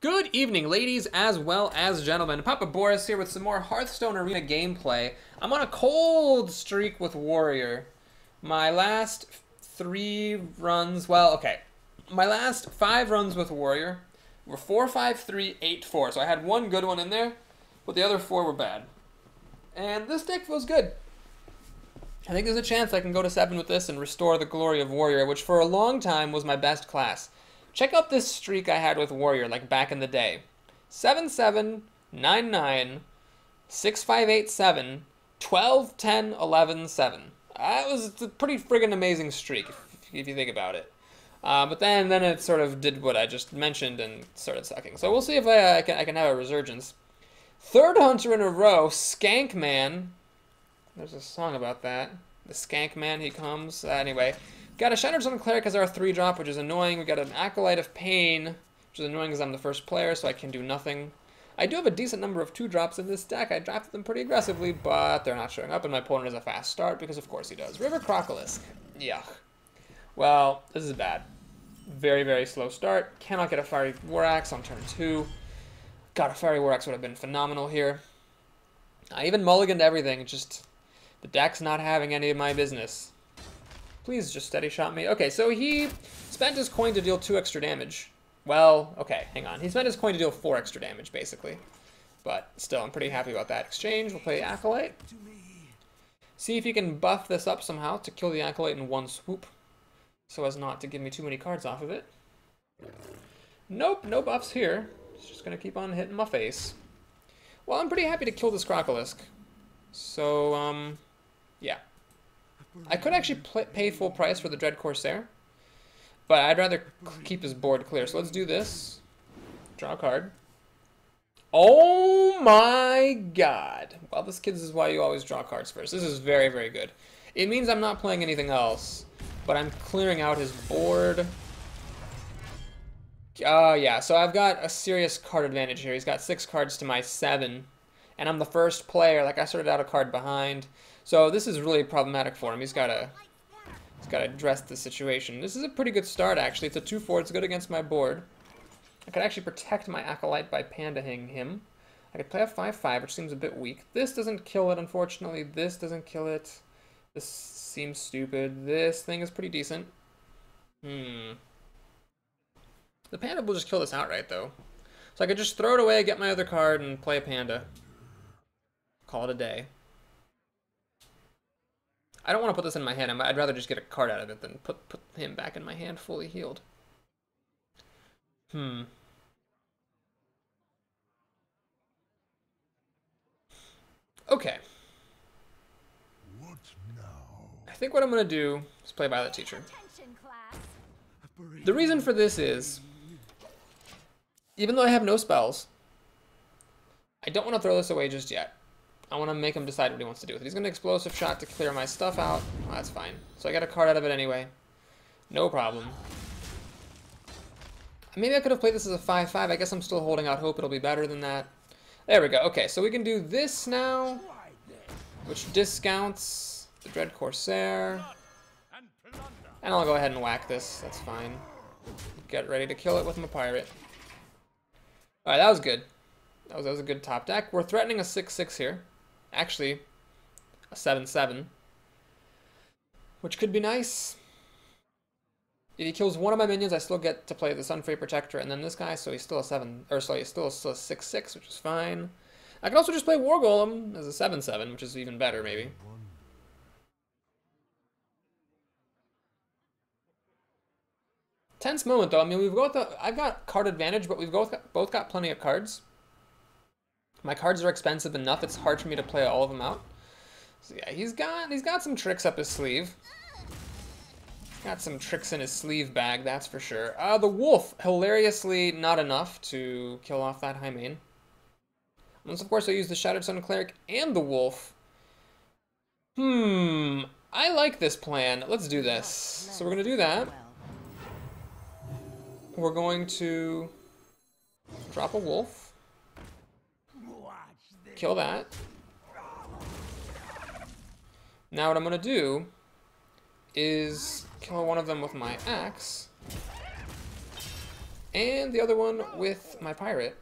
Good evening, ladies as well as gentlemen. Papa Boris here with some more Hearthstone Arena gameplay. I'm on a cold streak with Warrior. My last 3 runs, well, okay. My last 5 runs with Warrior were 4-5-3, 8-4. So I had one good one in there, but the other 4 were bad. And this deck feels good. I think there's a chance I can go to 7 with this and restore the glory of Warrior, which for a long time was my best class. Check out this streak I had with Warrior, like back in the day. 7-7, 9-9, 6-5-8-7, 12-10, 11-7. That was a pretty friggin' amazing streak, if you think about it. But then it sort of did what I just mentioned and started sucking. So we'll see if I can have a resurgence. 3rd Hunter in a row, Skank Man. There's a song about that. The Skank Man, he comes. Anyway. Got a Shattered Sun Cleric as our 3-drop, which is annoying. We got an Acolyte of Pain, which is annoying because I'm the first player, so I can do nothing. I do have a decent number of 2-drops in this deck. I drafted them pretty aggressively, but they're not showing up, and my opponent has a fast start, because of course he does. River Crocolisk. Yuck. Well, this is bad. Very, very slow start. Cannot get a Fiery War Axe on turn 2. God, a Fiery War Axe would have been phenomenal here. I even mulliganed everything, just the deck's not having any of my business. Please just steady shot me. Okay, so he spent his coin to deal 2 extra damage. Well, okay, hang on. He spent his coin to deal 4 extra damage, basically. But still, I'm pretty happy about that exchange. We'll play Acolyte. See if he can buff this up somehow to kill the Acolyte in one swoop, so as not to give me too many cards off of it. Nope, no buffs here. It's just going to keep on hitting my face. Well, I'm pretty happy to kill this Crocolisk. So, yeah. I could actually pay full price for the Dread Corsair, but I'd rather keep his board clear. So let's do this. Draw a card. Oh my god. Well, this, kids, is why you always draw cards first. This is very, very good. It means I'm not playing anything else, but I'm clearing out his board. Yeah, so I've got a serious card advantage here. He's got 6 cards to my 7, and I'm the first player. Like, I started out a card behind. So this is really problematic for him. He's got to address the situation. This is a pretty good start, actually. It's a 2-4. It's good against my board. I could actually protect my Acolyte by pandaing him. I could play a 5-5, which seems a bit weak. This doesn't kill it, unfortunately. This doesn't kill it. This seems stupid. This thing is pretty decent. The panda will just kill this outright, though. So I could just throw it away, get my other card, and play a panda. Call it a day. I don't want to put this in my hand. I'd rather just get a card out of it than put him back in my hand fully healed. Okay. What now? I think what I'm going to do is play Violet Teacher. The reason for this is, even though I have no spells, I don't want to throw this away just yet. I want to make him decide what he wants to do with it. He's going to Explosive Shot to clear my stuff out. Well, that's fine. So I got a card out of it anyway. No problem. Maybe I could have played this as a 5-5. I guess I'm still holding out hope it'll be better than that. There we go. Okay, so we can do this now, which discounts the Dread Corsair. And I'll go ahead and whack this. That's fine. Get ready to kill it with my pirate. Alright, that was good. That was a good top deck. We're threatening a 6-6 here. Actually, a 7-7. Which could be nice. If he kills one of my minions, I still get to play the Sunfrey Protector and then this guy, so he's still a 7, or sorry, he's still a 6-6, which is fine. I can also just play War Golem as a 7-7, which is even better, maybe. Tense moment, though. I mean, I've got card advantage, but we've both got plenty of cards. My cards are expensive enough, it's hard for me to play all of them out. So yeah, he's got some tricks up his sleeve. He's got some tricks in his sleeve bag, that's for sure. The Wolf, hilariously not enough to kill off that high main. Once, of course, I use the Shattered Sun Cleric and the Wolf. I like this plan. Let's do this. So we're going to do that. We're going to drop a Wolf. Kill that. Now what I'm going to do is kill one of them with my axe. and the other one with my pirate.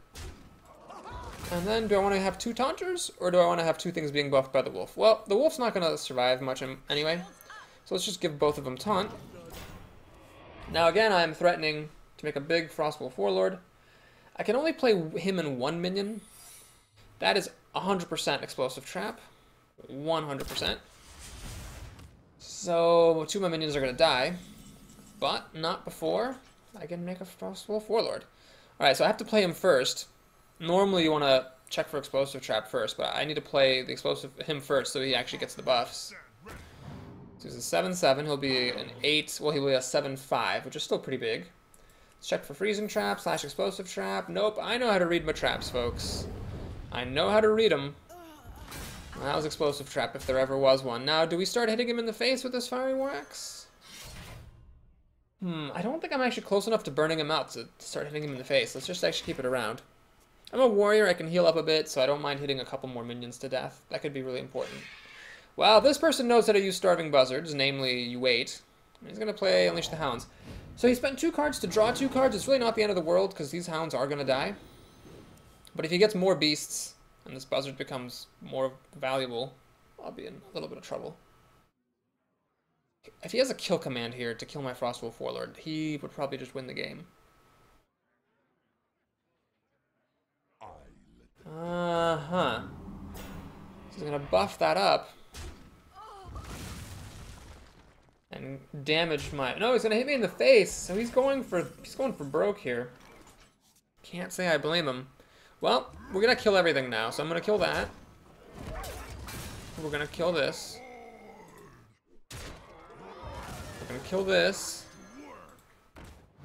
And then, do I want to have 2 taunters, or do I want to have 2 things being buffed by the wolf? Well, the wolf's not going to survive much anyway, so let's just give both of them taunt. Now again, I'm threatening to make a big Frostwolf Warlord. I can only play him in 1 minion. That is 100% Explosive Trap. 100%. So 2 of my minions are going to die, but not before I can make a Frostwolf Warlord. Alright, so I have to play him first. Normally you want to check for Explosive Trap first, but I need to play the him first so he actually gets the buffs. So he's a 7/7, he'll be an 8, well he'll be a 7/5, which is still pretty big. Let's check for Freezing Trap / Explosive Trap. Nope, I know how to read my traps, folks. I know how to read them. Well, that was Explosive Trap if there ever was one. Now, do we start hitting him in the face with this Fiery War Axe? I don't think I'm actually close enough to burning him out to start hitting him in the face. Let's just actually keep it around. I'm a warrior, I can heal up a bit, so I don't mind hitting a couple more minions to death. That could be really important. Well, this person knows how to use Starving Buzzards, namely, you wait. He's going to play Unleash the Hounds. So he spent 2 cards to draw 2 cards. It's really not the end of the world, because these hounds are going to die. But if he gets more beasts, and this buzzard becomes more valuable, I'll be in a little bit of trouble. If he has a kill command here to kill my Frostwolf Warlord, he would probably just win the game. Uh-huh. So he's going to buff that up. And damage my... No, he's going to hit me in the face, so he's going for broke here. Can't say I blame him. Well, we're going to kill everything now, so I'm going to kill that. We're going to kill this. We're going to kill this.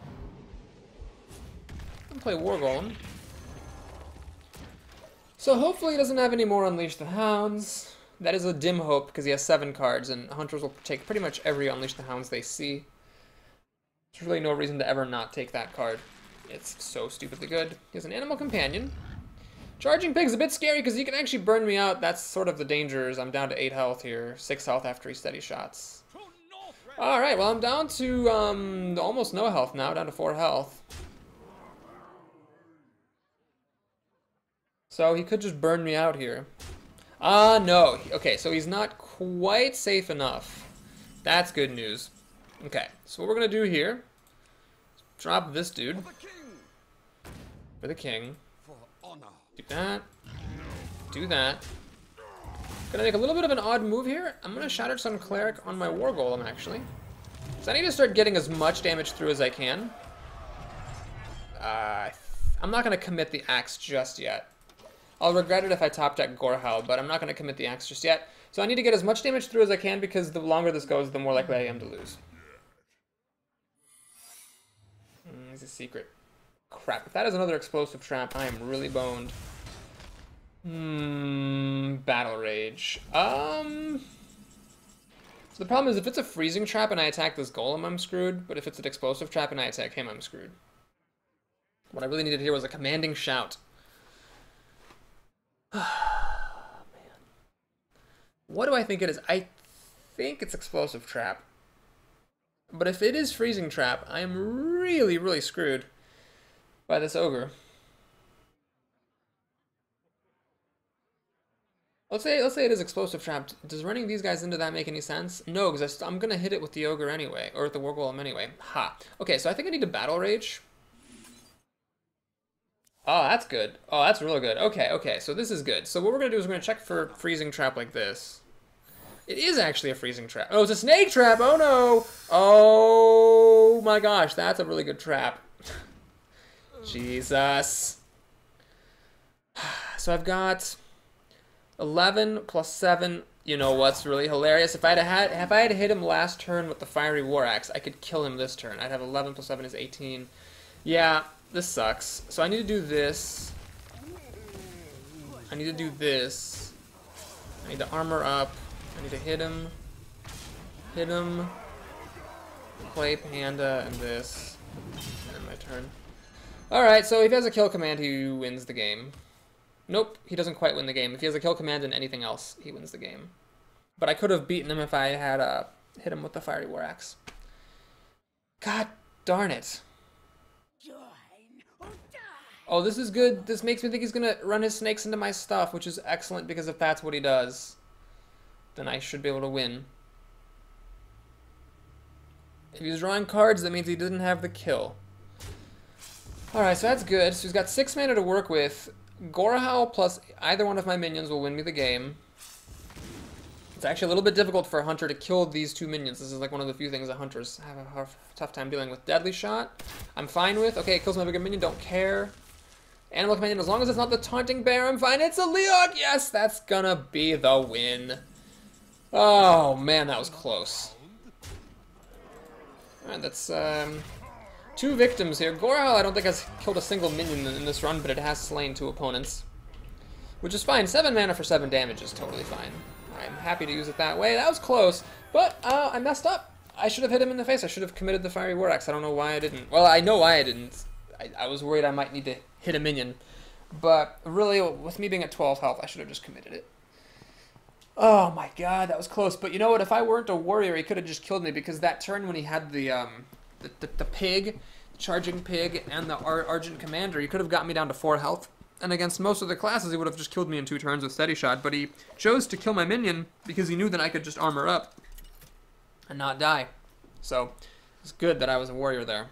I'm going to play War Golem. So hopefully he doesn't have any more Unleash the Hounds. That is a dim hope, because he has 7 cards, and hunters will take pretty much every Unleash the Hounds they see. There's really no reason to ever not take that card. It's so stupidly good. He has an Animal Companion. Charging Pig's a bit scary, because he can actually burn me out. That's sort of the dangers. I'm down to 8 health here. 6 health after he steady shots. Alright, well I'm down to almost no health now, down to 4 health. So he could just burn me out here. No. Okay, so he's not quite safe enough. That's good news. Okay, so what we're going to do here is drop this dude for the king. Do that. Do that. Gonna make a little bit of an odd move here. I'm going to Shattered Sun Cleric on my War Golem, actually. So I need to start getting as much damage through as I can. I'm not going to commit the axe just yet. I'll regret it if I top deck Gorehowl, but I'm not going to commit the axe just yet. So I need to get as much damage through as I can, because the longer this goes, the more likely I am to lose. There's a secret. Crap, if that is another Explosive Trap, I am really boned. Battle Rage. So the problem is, if it's a Freezing Trap and I attack this Golem, I'm screwed. But if it's an Explosive Trap and I attack him, I'm screwed. What I really needed here was a Commanding Shout. Man. What do I think it is? I think it's Explosive Trap. But if it is Freezing Trap, I am really, really screwed by this ogre. Let's say it is Explosive Trap. Does running these guys into that make any sense? No, because I'm going to hit it with the ogre anyway, or with the War Golem anyway. Ha. Okay, so I think I need to Battle Rage. Oh, that's good. Oh, that's real good. Okay, okay, so this is good. So what we're going to do is we're going to check for Freezing Trap like this. It is actually a Freezing Trap. Oh, it's a Snake Trap! Oh, no! Oh, my gosh, that's a really good trap. Jesus. So I've got 11 plus 7. You know what's really hilarious? If I had hit him last turn with the Fiery War Axe, I could kill him this turn. I'd have 11 plus 7 is 18. Yeah. This sucks. So I need to do this. I need to do this. I need to armor up. I need to hit him. Hit him. Play Panda and this. And my turn. Alright, so if he has a kill command, he wins the game. Nope, he doesn't quite win the game. If he has a kill command and anything else, he wins the game. But I could have beaten him if I had hit him with the Fiery War Axe. God darn it. Oh, this is good. This makes me think he's gonna run his snakes into my stuff, which is excellent because if that's what he does, then I should be able to win. If he's drawing cards, that means he doesn't have the kill. Alright, so that's good. So he's got 6 mana to work with. Gorehowl plus either one of my minions will win me the game. It's actually a little bit difficult for a hunter to kill these 2 minions. This is like one of the few things that hunters have a tough time dealing with. Deadly Shot, I'm fine with. Okay, it kills my bigger minion, don't care. Animal Companion, as long as it's not the Taunting Bear, I'm fine. It's a Leok! Yes, that's gonna be the win. Oh, man, that was close. Alright, that's 2 victims here. Gorehowl, I don't think has killed a single minion in this run, but it has slain 2 opponents. Which is fine. 7 mana for 7 damage is totally fine. I'm happy to use it that way. That was close, but I messed up. I should have hit him in the face. I should have committed the Fiery War Axe. I don't know why I didn't. Well, I know why I didn't. I was worried I might need to hit a minion. But really, with me being at 12 health, I should have just committed it. Oh my god, that was close. But you know what? If I weren't a warrior, he could have just killed me, because that turn when he had the pig, the charging pig, and the Argent Commander, he could have got me down to 4 health. And against most of the classes, he would have just killed me in 2 turns with Steady Shot. But he chose to kill my minion because he knew that I could just armor up and not die. So it's good that I was a warrior there.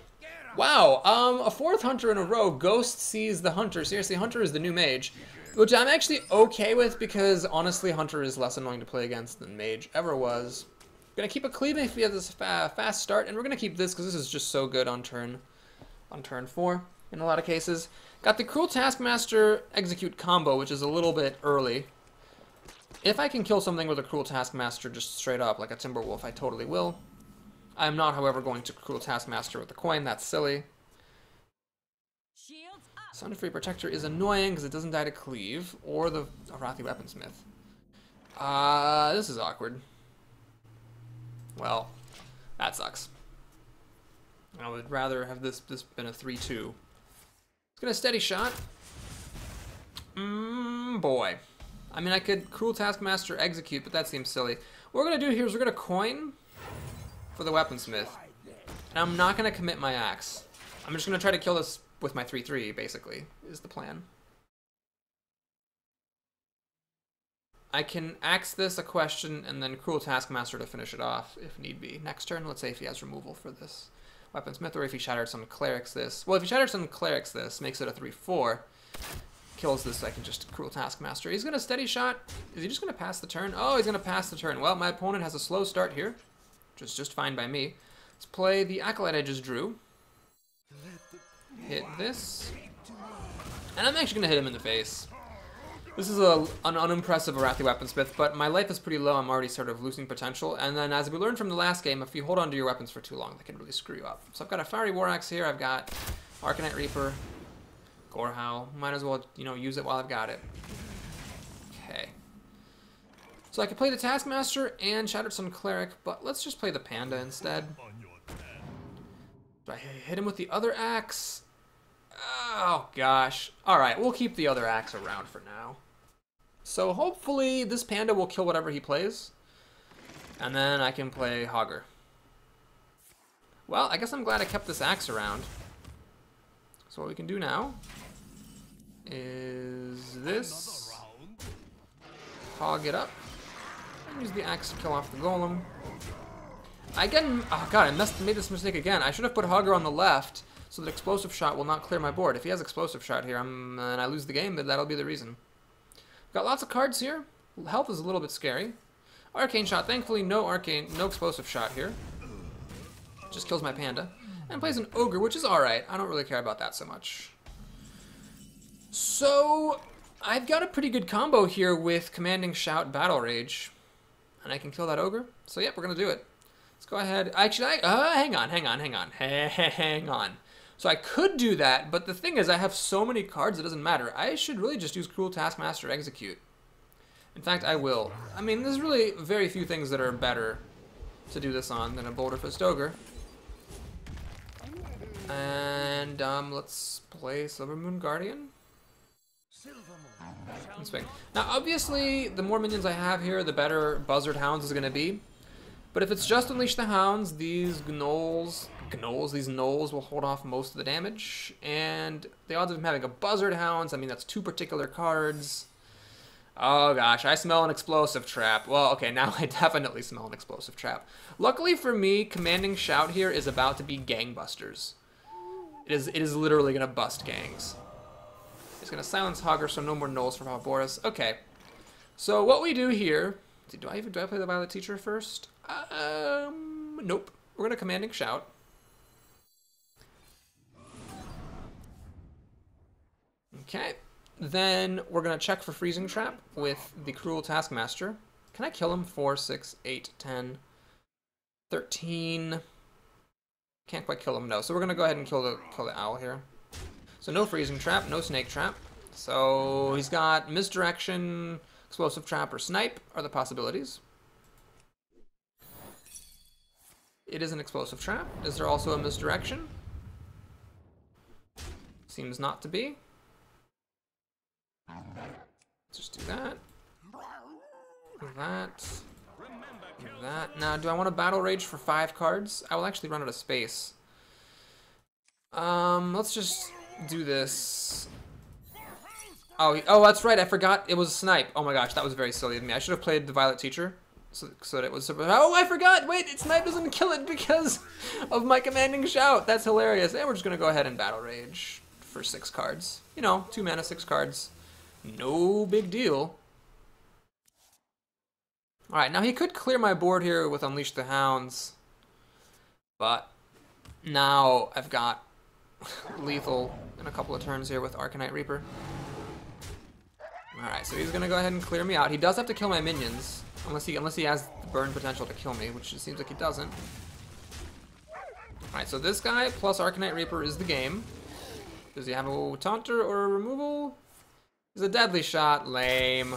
Wow, a 4th hunter in a row. Ghost sees the hunter. Seriously, hunter is the new mage, which I'm actually okay with because honestly, hunter is less annoying to play against than mage ever was. Gonna keep a cleave if we have this fast start, and we're gonna keep this because this is just so good on turn 4 in a lot of cases. Got the Cruel Taskmaster execute combo, which is a little bit early. If I can kill something with a Cruel Taskmaster just straight up, like a Timberwolf, I totally will. I'm not, however, going to Cruel Taskmaster with the coin. That's silly. Sound Free Protector is annoying because it doesn't die to cleave, or the Arathi Weaponsmith. This is awkward. Well, that sucks. I would rather have this been a 3-2. It's gonna Steady Shot. Boy. I mean, I could Cruel Taskmaster execute, but that seems silly. What we're gonna do here is we're gonna coin for the Weaponsmith. And I'm not gonna commit my axe. I'm just gonna try to kill this with my 3-3, basically, is the plan. I can axe this a question and then Cruel Taskmaster to finish it off if need be. Next turn, let's say if he has removal for this Weaponsmith, or if he Shattered Sun Clerics this. Well, if he Shattered Sun Clerics this, makes it a 3-4, kills this, I can just Cruel Taskmaster. He's gonna Steady Shot. Is he just gonna pass the turn? Oh, he's gonna pass the turn. Well, my opponent has a slow start here, which is just fine by me. Let's play the Acolyte I just drew. Hit this. And I'm actually gonna hit him in the face. This is an unimpressive Arathi Weaponsmith, but my life is pretty low. I'm already sort of losing potential. And then, as we learned from the last game, if you hold on to your weapons for too long, they can really screw you up. So I've got a Fiery War Axe here. I've got Arcanite Reaper, Gorehowl. Might as well, you know, use it while I've got it. Okay. So I could play the Taskmaster and Shattered Sun Cleric, but let's just play the Panda instead. Do I hit him with the other axe? Oh, gosh. Alright, we'll keep the other axe around for now. So hopefully this Panda will kill whatever he plays. And then I can play Hogger. Well, I guess I'm glad I kept this axe around. So what we can do now is this. Hog it up. And use the axe to kill off the golem. Oh god, I made this mistake again. I should have put Hogger on the left so that Explosive Shot will not clear my board. If he has Explosive Shot here and I lose the game, then that'll be the reason. Got lots of cards here. Health is a little bit scary. Arcane Shot, thankfully no Explosive Shot here. Just kills my Panda. And plays an Ogre, which is alright. I don't really care about that so much. So, I've got a pretty good combo here with Commanding Shout, Battle Rage. And I can kill that Ogre. So yep, we're gonna do it. Let's go ahead. Actually, hang on. So I could do that, but the thing is I have so many cards it doesn't matter. I should really just use Cruel Taskmaster Execute. In fact, I will. I mean, there's really very few things that are better to do this on than a Boulder Fist Ogre. And let's play Silvermoon Guardian. And swing. Now, obviously, the more minions I have here, the better Buzzard Hounds is going to be. But if it's just Unleash the Hounds, these gnolls Gnolls. These Gnolls will hold off most of the damage. And the odds of him having a Buzzard Hounds, I mean, that's 2 particular cards. Oh gosh, I smell an explosive trap. Well, okay, now I definitely smell an explosive trap. Luckily for me, Commanding Shout here is about to be gangbusters. It is literally gonna bust gangs. It's gonna silence Hogger, so no more Gnolls for Papa Boris. Okay. So what we do here, do I play the Violet Teacher first? Nope. We're gonna Commanding Shout. Okay. Then we're going to check for Freezing Trap with the Cruel Taskmaster. Can I kill him? 4, 6, 8, 10, 13. Can't quite kill him, no. So we're going to go ahead and kill the owl here. So no Freezing Trap, no Snake Trap. So he's got Misdirection, Explosive Trap, or Snipe are the possibilities. It is an Explosive Trap. Is there also a Misdirection? Seems not to be. Let's just do that. Do that. Do that. Now, do I want to Battle Rage for 5 cards? I will actually run out of space. Let's just do this. Oh, that's right. I forgot it was Snipe. Oh my gosh, that was very silly of me. I should have played the Violet Teacher. So that it was. Oh, I forgot. Wait, Snipe doesn't kill it because of my Commanding Shout. That's hilarious. And we're just gonna go ahead and Battle Rage for 6 cards. You know, 2 mana, 6 cards. No big deal. Alright, now he could clear my board here with Unleash the Hounds. But now I've got lethal in a couple of turns here with Arcanite Reaper. Alright, so he's gonna go ahead and clear me out. He does have to kill my minions. Unless he has the burn potential to kill me, which it seems like he doesn't. Alright, so this guy plus Arcanite Reaper is the game. Does he have a Taunter or a removal? He's a Deadly Shot. Lame.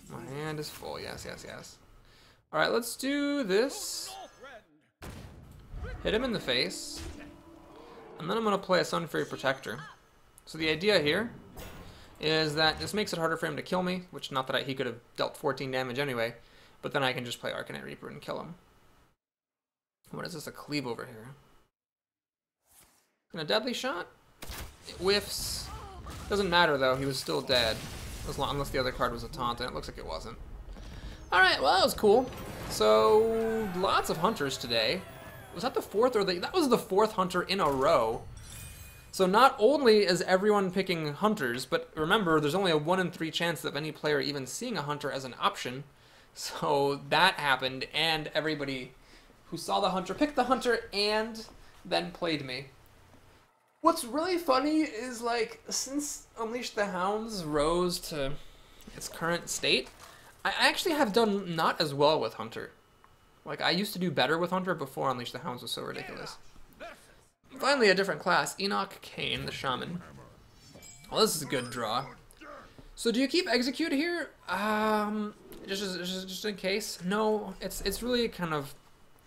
My hand is full. Yes, yes, yes. Alright, let's do this. Hit him in the face. And then I'm going to play a Sunfury Protector. So the idea here is that this makes it harder for him to kill me, which not that he could have dealt 14 damage anyway, but then I can just play Arcanite Reaper and kill him. What is this, a cleave over here? And a Deadly Shot? It whiffs. Doesn't matter though, he was still dead. Unless the other card was a taunt, and it looks like it wasn't. Alright, well that was cool. So, lots of hunters today. Was that the 4th or that was the 4th hunter in a row. So not only is everyone picking hunters, but remember, there's only a 1 in 3 chance of any player even seeing a hunter as an option. So that happened, and everybody who saw the hunter picked the hunter and then played me. What's really funny is, like, since Unleash the Hounds rose to its current state, I actually have done not as well with Hunter. Like, I used to do better with Hunter before Unleash the Hounds was so ridiculous. Finally, a different class. Enoch Kane, the Shaman. Well, this is a good draw. So do you keep Execute here? Just in case? No, it's really kind of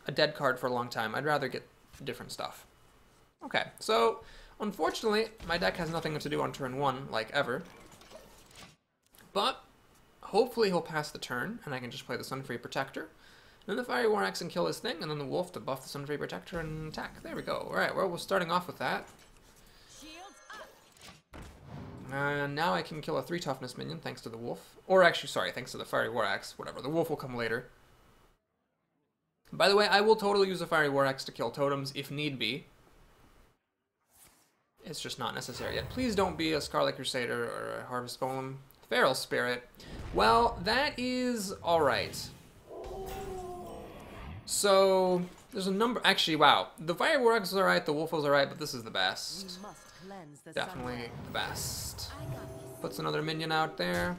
a dead card for a long time. I'd rather get different stuff. Okay, so unfortunately, my deck has nothing to do on turn 1, like ever. But hopefully he'll pass the turn, and I can just play the Sunfury Protector. Then the Fiery War Axe and kill his thing, and then the Wolf to buff the Sunfury Protector and attack. There we go. Alright, well, we're starting off with that. And now I can kill a 3 toughness minion thanks to the Wolf. Or actually, sorry, thanks to the Fiery War Axe. Whatever, the Wolf will come later. By the way, I will totally use a Fiery War Axe to kill totems if need be. It's just not necessary yet. Please don't be a Scarlet Crusader or a Harvest Golem. Feral Spirit. Well, that is alright. So, there's a number... Actually, wow. The Fire War Axe is alright, the Wolf was alright, but this is the best. Definitely the best. Puts another minion out there.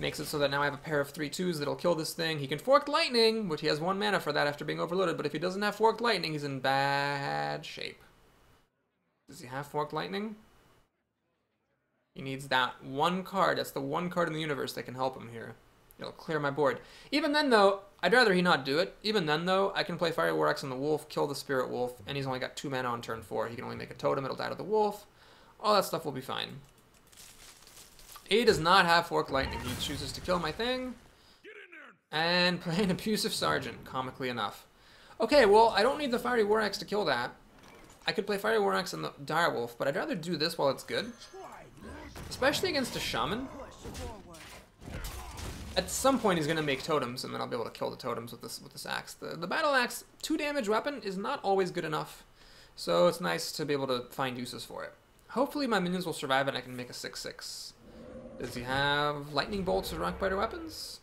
Makes it so that now I have a pair of 3/2s that'll kill this thing. He can Forked Lightning, which he has 1 mana for that after being overloaded, but if he doesn't have Forked Lightning, he's in bad shape. Does he have Forked Lightning? He needs that 1 card. That's the 1 card in the universe that can help him here. It'll clear my board. Even then, though, I'd rather he not do it. Even then, though, I can play Fire War Axe on the Wolf, kill the Spirit Wolf, and he's only got 2 mana on turn 4. He can only make a totem, it'll die to the Wolf. All that stuff will be fine. He does not have Forked Lightning. He chooses to kill my thing. And play an abusive sergeant, comically enough. Okay, well, I don't need the Fiery War Axe to kill that. I could play Fiery War Axe and the Direwolf, but I'd rather do this while it's good. Especially against a Shaman. At some point he's going to make totems, and then I'll be able to kill the totems with this axe. The Battle Axe, 2 damage weapon, is not always good enough. So it's nice to be able to find uses for it. Hopefully my minions will survive and I can make a 6/6. Does he have Lightning Bolts or Rockbiter weapons?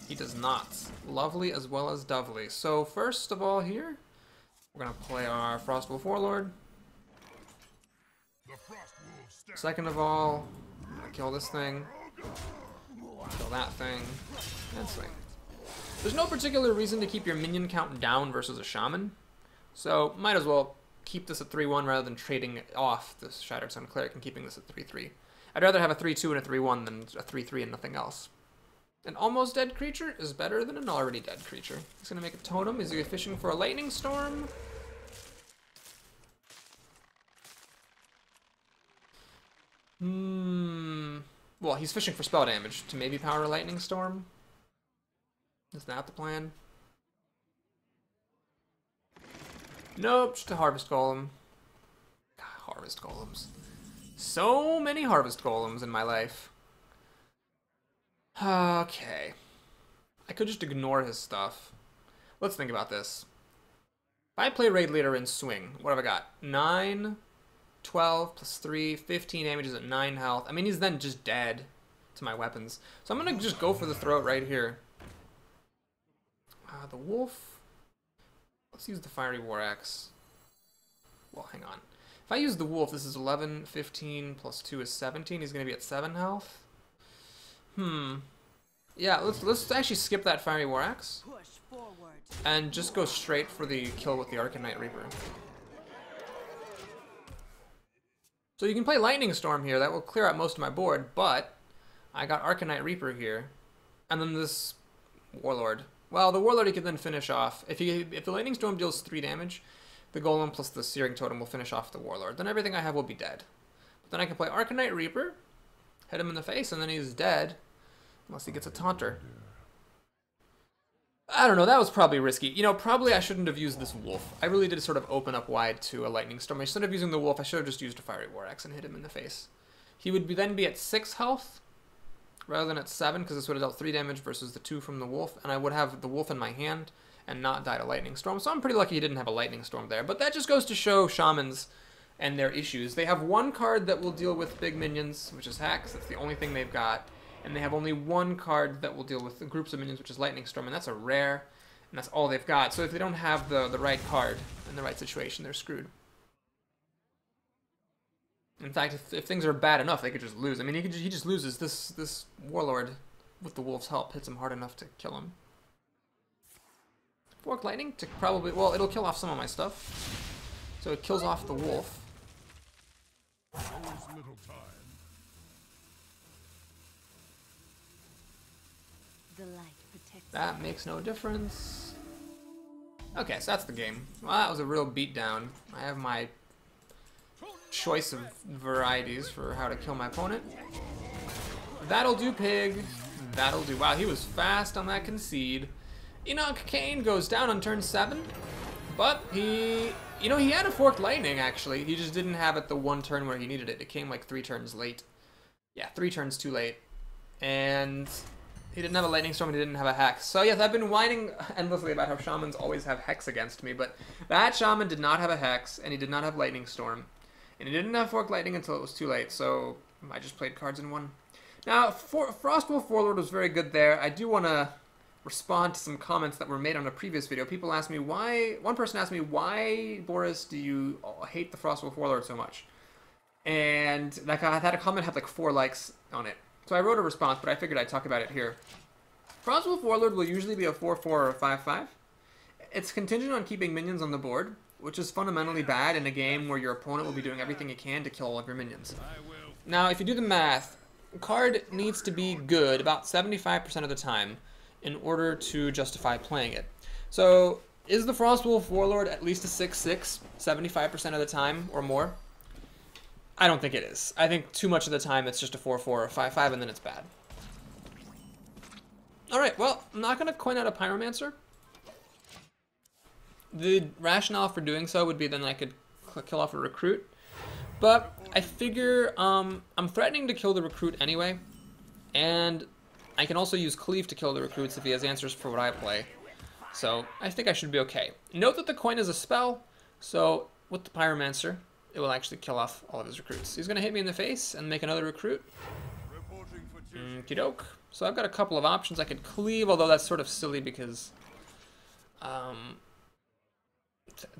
He does not. Lovely as well as dovely. So first of all here, we're going to play our Frostwolf Warlord. Second of all, I'm going to kill this thing. Kill that thing. And swing. There's no particular reason to keep your minion count down versus a Shaman. So might as well keep this at 3-1 rather than trading off this Shattered Sun Cleric and keeping this at 3-3. I'd rather have a 3-2 and a 3-1 than a 3-3 and nothing else. An almost dead creature is better than an already dead creature. He's going to make a totem. Is he fishing for a lightning storm? Well, he's fishing for spell damage to maybe power a lightning storm. Is that the plan? Nope, just a harvest golem. God, harvest golems. So many harvest golems in my life. Okay. I could just ignore his stuff. Let's think about this. If I play Raid Leader and swing, what have I got? 9, 12, plus 3, 15 damage is at 9 health. I mean, he's then just dead to my weapons. So I'm going to just go for the throat right here. The wolf. Let's use the Fiery War Axe. Well, hang on. If I use the wolf, this is 11, 15, plus 2 is 17. He's going to be at 7 health. Yeah, let's actually skip that Fiery War Axe and just go straight for the kill with the Arcanite Reaper. So you can play Lightning Storm here. That will clear out most of my board, but I got Arcanite Reaper here, and then this Warlord. Well, the Warlord he could then finish off. If the Lightning Storm deals 3 damage, the Golem plus the Searing Totem will finish off the Warlord. Then everything I have will be dead. But then I can play Arcanite Reaper, hit him in the face, and then he's dead. Unless he gets a taunter. I don't know, that was probably risky. You know, probably I shouldn't have used this wolf. I really did sort of open up wide to a lightning storm. Instead of using the wolf, I should have just used a Fiery War Axe and hit him in the face. He would then be at 6 health, rather than at 7, because this would have dealt 3 damage versus the 2 from the wolf, and I would have the wolf in my hand and not died a lightning storm. So I'm pretty lucky he didn't have a lightning storm there. But that just goes to show Shamans and their issues. They have 1 card that will deal with big minions, which is Hex. That's the only thing they've got. And they have only 1 card that will deal with the groups of minions, which is Lightning Storm, and that's a rare, and that's all they've got. So if they don't have the right card in the right situation, they're screwed. In fact, if things are bad enough, they could just lose. I mean, he just loses. This Warlord, with the Wolf's help, hits him hard enough to kill him. Fork Lightning to probably, well, it'll kill off some of my stuff. So it kills off the Wolf. That makes no difference. Okay, so that's the game. Well, that was a real beatdown. I have my choice of varieties for how to kill my opponent. That'll do, pig. That'll do. Wow, he was fast on that concede. Enoch Kane goes down on turn 7, but he had a Forked Lightning, actually. He just didn't have it the 1 turn where he needed it. It came like 3 turns late. Yeah, 3 turns too late. And he didn't have a Lightning Storm and he didn't have a Hex. So yes, I've been whining endlessly about how Shamans always have Hex against me, but that Shaman did not have a Hex, and he did not have Lightning Storm. And he didn't have Forked Lightning until it was too late, so I just played cards and won. Now, Frostwolf Warlord was very good there. I do want to respond to some comments that were made on a previous video. People asked me why, one person asked me, why, Boris, do you hate the Frostwolf Warlord so much? And that a comment had like 4 likes on it. So I wrote a response, but I figured I'd talk about it here. Frostwolf Warlord will usually be a 4-4 or a 5-5. It's contingent on keeping minions on the board, which is fundamentally bad in a game where your opponent will be doing everything he can to kill all of your minions. Now, if you do the math, a card needs to be good about 75% of the time in order to justify playing it. So, is the Frostwolf Warlord at least a 6-6 75% of the time or more? I don't think it is. I think too much of the time it's just a 4-4 or 5-5 and then it's bad. Alright, well, I'm not going to coin out a Pyromancer. The rationale for doing so would be then I could kill off a recruit. But I figure I'm threatening to kill the recruit anyway. And I can also use Cleave to kill the recruits if he has answers for what I play. So I think I should be okay. Note that the coin is a spell, so with the Pyromancer, it will actually kill off all of his recruits. He's going to hit me in the face and make another recruit. Okie doke. So I've got a couple of options. I could Cleave, although that's sort of silly because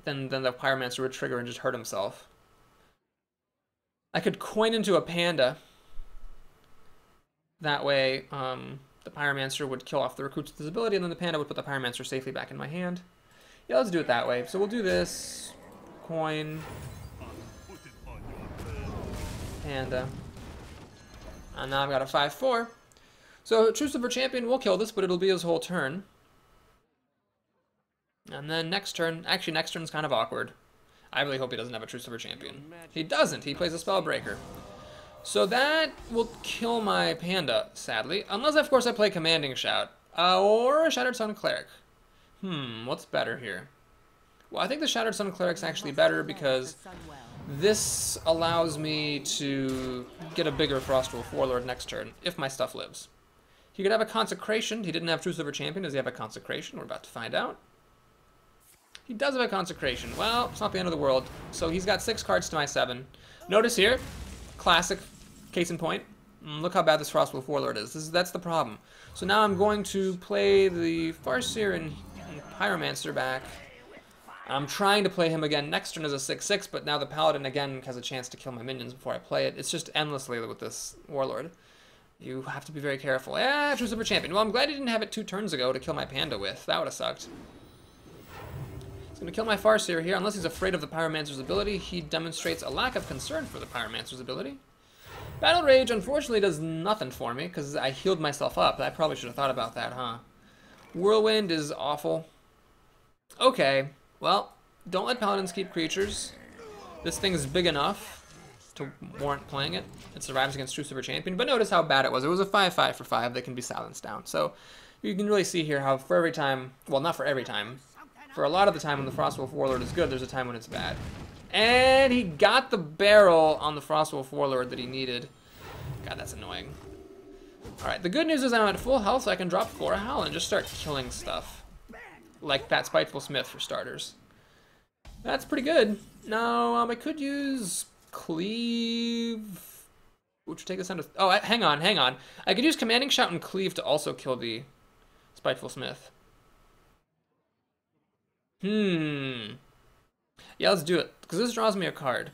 then the Pyromancer would trigger and just hurt himself. I could coin into a Panda. That way, the Pyromancer would kill off the recruits with his ability, and then the Panda would put the Pyromancer safely back in my hand. Yeah, let's do it that way. So we'll do this. Coin. Panda. And now I've got a 5-4. So True Silver Champion will kill this, but it'll be his whole turn. And then next turn, actually next turn's kind of awkward. I really hope he doesn't have a True Silver Champion. He doesn't, he plays a Spellbreaker. So that will kill my Panda, sadly. Unless, of course, I play Commanding Shout. Or a Shattered Sun Cleric. What's better here? Well, I think the Shattered Sun Cleric's actually better because this allows me to get a bigger Frostwolf Warlord next turn, if my stuff lives. He could have a Consecration. He didn't have True Silver Champion. Does he have a Consecration? We're about to find out. He does have a Consecration. Well, it's not the end of the world. So he's got 6 cards to my 7. Notice here, classic, case in point. Look how bad this Frostwolf Warlord is. That's the problem. So now I'm going to play the Farseer and Pyromancer back. I'm trying to play him again next turn as a 6/6, but now the Paladin again has a chance to kill my minions before I play it. It's just endlessly with this Warlord. You have to be very careful. True Silver Champion. Well, I'm glad he didn't have it 2 turns ago to kill my Panda with. That would have sucked. He's going to kill my Farseer here. Unless he's afraid of the Pyromancer's ability, he demonstrates a lack of concern for the Pyromancer's ability. Battle Rage, unfortunately, does nothing for me, because I healed myself up. I probably should have thought about that, huh? Whirlwind is awful. Okay, well, don't let Paladins keep creatures. This thing is big enough to warrant playing it. It survives against True Silver Champion, but notice how bad it was. It was a 5/5 for 5 that can be silenced down. So you can really see here how for every time, well, not for every time, for a lot of the time when the Frostwolf Warlord is good, there's a time when it's bad. And he got the barrel on the Frostwolf Warlord that he needed. God, that's annoying. Alright, the good news is I'm at full health, so I can drop Gorahowl and just start killing stuff. Like that Spiteful Smith, for starters. That's pretty good. Now, I could use Cleave, which would take this down to... Oh, hang on. I could use Commanding Shout and Cleave to also kill the Spiteful Smith. Yeah, let's do it, because this draws me a card.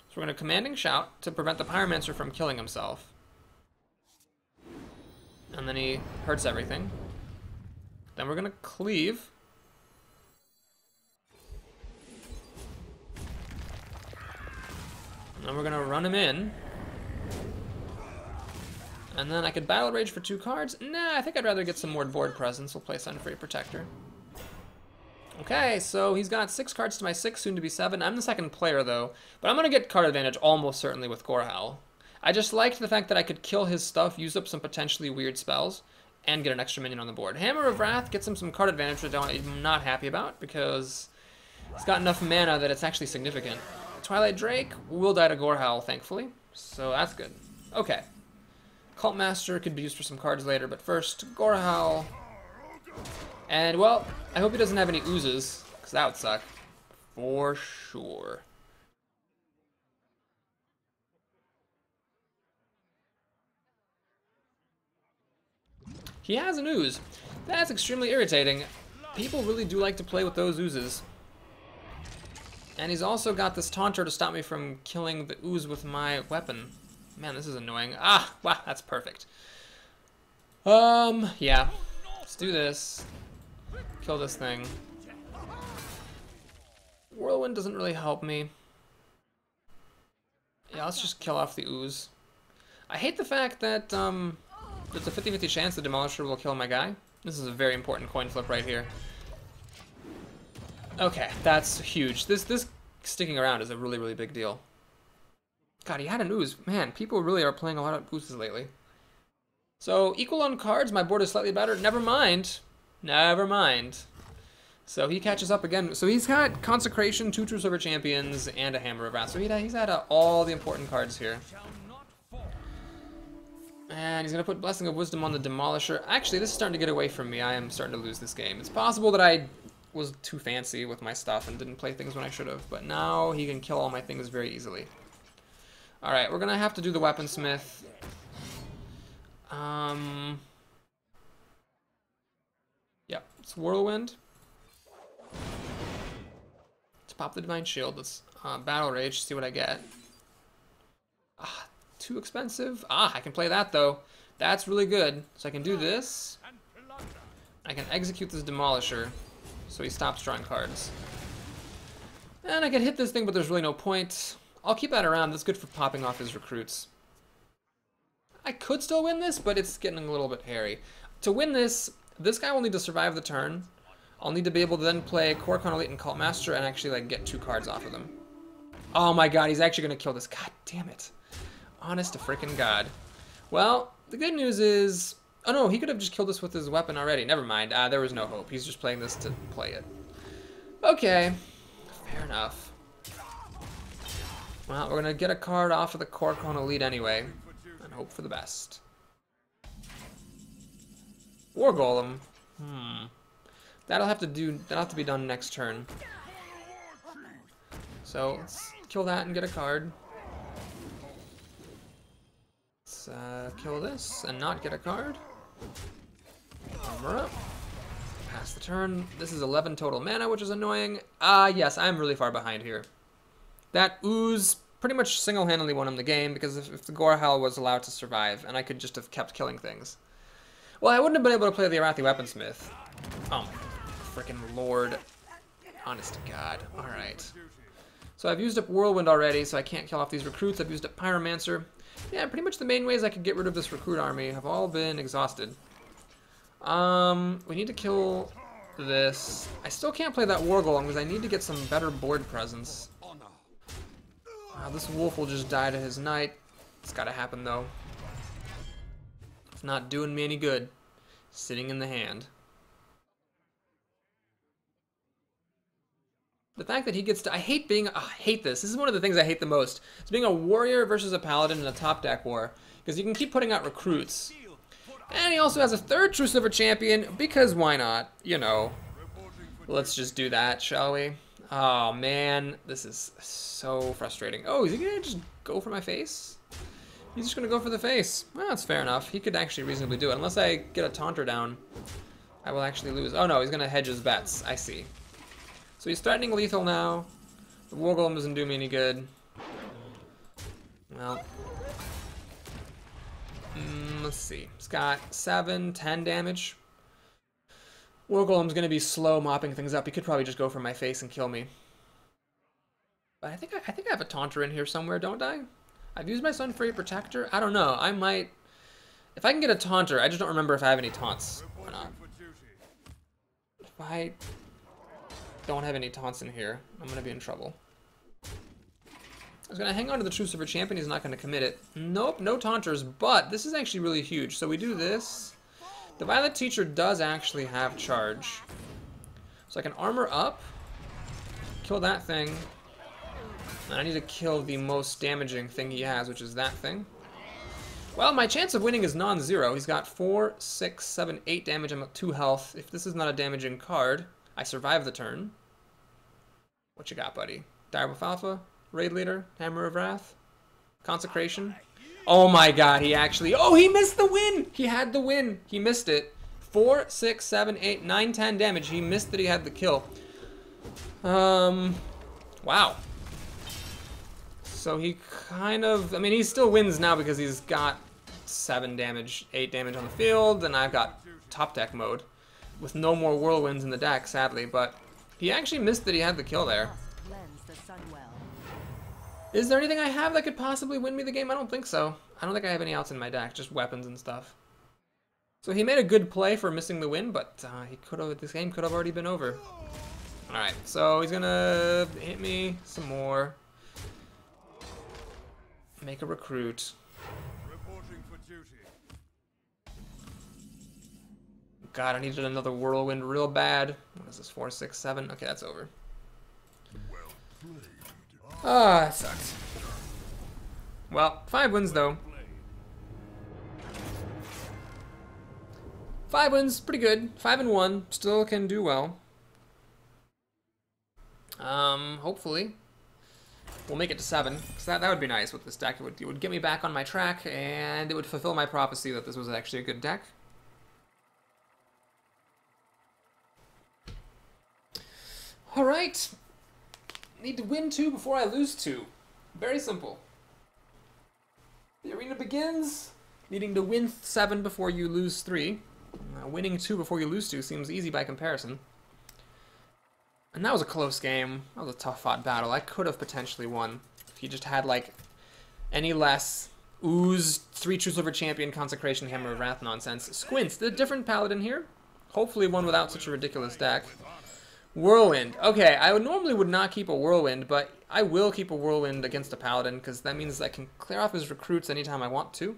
So we're going to Commanding Shout to prevent the Pyromancer from killing himself. And then he hurts everything. Then we're going to Cleave. And then we're going to run him in. And then I could Battle Rage for 2 cards. Nah, I think I'd rather get some more board presence. We'll play Sunfree Protector. Okay, so he's got 6 cards to my 6, soon to be 7. I'm the second player, though. But I'm going to get card advantage almost certainly with Gorahowl. I just liked the fact that I could kill his stuff, use up some potentially weird spells, and get an extra minion on the board. Hammer of Wrath gets him some card advantage, which I'm not happy about, because he's got enough mana that it's actually significant. Twilight Drake will die to Gorahowl, thankfully, so that's good. Okay. Cult Master could be used for some cards later, but first, Gorahowl. And, well, I hope he doesn't have any oozes, because that would suck. For sure. He has an ooze. That's extremely irritating. People really do like to play with those oozes. And he's also got this Taunter to stop me from killing the ooze with my weapon. Man, this is annoying. Ah, wow, that's perfect. Yeah. Let's do this. Kill this thing. Whirlwind doesn't really help me. Yeah, let's just kill off the ooze. I hate the fact that, there's a 50-50 chance the Demolisher will kill my guy. This is a very important coin flip right here. Okay, that's huge. This sticking around is a really, really big deal. God, he had an ooze. Man, people really are playing a lot of oozes lately. So equal on cards, my board is slightly better. Never mind. Never mind. So he catches up again. So he's got Consecration, 2 True Silver Champions, and a Hammer of Wrath. So he's had all the important cards here. And he's going to put Blessing of Wisdom on the Demolisher. Actually, this is starting to get away from me. I am starting to lose this game. It's possible that I was too fancy with my stuff and didn't play things when I should have. But now he can kill all my things very easily. Alright, we're going to have to do the Weaponsmith. Yep, it's Whirlwind. Let's pop the Divine Shield. Let's Battle Rage, see what I get. Too expensive. I can play that though. That's really good. So I can do this. I can execute this Demolisher, so he stops drawing cards. And I can hit this thing, but there's really no point. I'll keep that around. That's good for popping off his recruits. I could still win this, but it's getting a little bit hairy. To win this, this guy will need to survive the turn. I'll need to be able to then play Kor'kon Elite and Cult Master and actually like get 2 cards off of them. Oh my god, he's actually going to kill this. God damn it. Honest to freaking god. Well, the good news is... Oh no, he could have just killed us with his weapon already. Never mind. There was no hope. He's just playing this to play it. Okay. Fair enough. Well, we're going to get a card off of the Kor'kon Elite anyway. And hope for the best. War Golem. That'll have to be done next turn. So, let's kill that and get a card. Let's kill this and not get a card. Armor up. Pass the turn. This is 11 total mana, which is annoying. Yes, I'm really far behind here. That Ooze pretty much single-handedly won him the game, because if the Gorehel was allowed to survive, and I could just have kept killing things. Well, I wouldn't have been able to play the Arathi Weaponsmith. Oh my freaking lord. Honest to god. Alright. So I've used up Whirlwind already, so I can't kill off these recruits. I've used up Pyromancer. Yeah, pretty much the main ways I could get rid of this recruit army have all been exhausted. We need to kill this. I still can't play that War Golem because I need to get some better board presence. This wolf will just die to his knight. It's gotta happen though. It's not doing me any good. Sitting in the hand. The fact that he gets to... I hate being... I hate this. This is one of the things I hate the most. It's being a warrior versus a paladin in a top deck war. Because you can keep putting out recruits. And he also has a 3rd True Silver Champion, because why not? You know. Let's just do that, shall we? Oh, man. This is so frustrating. Oh, is he going to just go for my face? He's just going to go for the face. Well, that's fair enough. He could actually reasonably do it. Unless I get a taunter down, I will actually lose. Oh, no. He's going to hedge his bets. I see. So he's threatening lethal now. The War Golem doesn't do me any good. Well. Let's see. He's got 7, 10 damage. War Golem's going to be slow mopping things up. He could probably just go for my face and kill me. But I think I have a taunter in here somewhere, don't I? I've used my Sunfury Protector. I don't know. I might... If I can get a taunter, I just don't remember if I have any taunts or not. If I don't have any taunts in here, I'm going to be in trouble. I was going to hang on to the True Silver Champion. He's not going to commit it. Nope, no taunters, but this is actually really huge. So we do this. The Violet Teacher does actually have charge. So I can armor up, kill that thing, and I need to kill the most damaging thing he has, which is that thing. Well, my chance of winning is non-zero. He's got 4, 6, 7, 8 damage. I'm at 2 health. If this is not a damaging card, I survive the turn. What you got, buddy? Direwolf Alpha? Raid Leader? Hammer of Wrath? Consecration? Oh my god, he actually... Oh, he missed the win! He had the win. He missed it. 4, 6, 7, 8, 9, 10 damage. He missed that he had the kill. Wow. So he kind of... I mean, he still wins now because he's got 7 damage, 8 damage on the field, and I've got top deck mode with no more whirlwinds in the deck, sadly, but he actually missed that he had the kill there. Is there anything I have that could possibly win me the game? I don't think so. I don't think I have any outs in my deck, just weapons and stuff. So he made a good play for missing the win, but he could have. This game could have already been over. All right, so he's gonna hit me some more. Make a recruit. God, I needed another whirlwind real bad. What is this, 4, 6, 7? Okay, that's over. Ah, that sucks. Well, 5 wins though. 5 wins, pretty good. 5 and 1, still can do well. Hopefully we'll make it to 7, because that would be nice with this deck. It would get me back on my track, and it would fulfill my prophecy that this was actually a good deck. Alright. Need to win 2 before I lose 2. Very simple. The arena begins needing to win 7 before you lose 3. Winning 2 before you lose 2 seems easy by comparison. And that was a close game. That was a tough-fought battle. I could have potentially won if he just had, like, any less ooze, 3 True Silver Champion, Consecration, Hammer of Wrath nonsense. Squints, the different paladin here. Hopefully one without such a ridiculous deck. Whirlwind. Okay, I normally would not keep a Whirlwind, but I will keep a Whirlwind against a paladin, because that means I can clear off his recruits anytime I want to.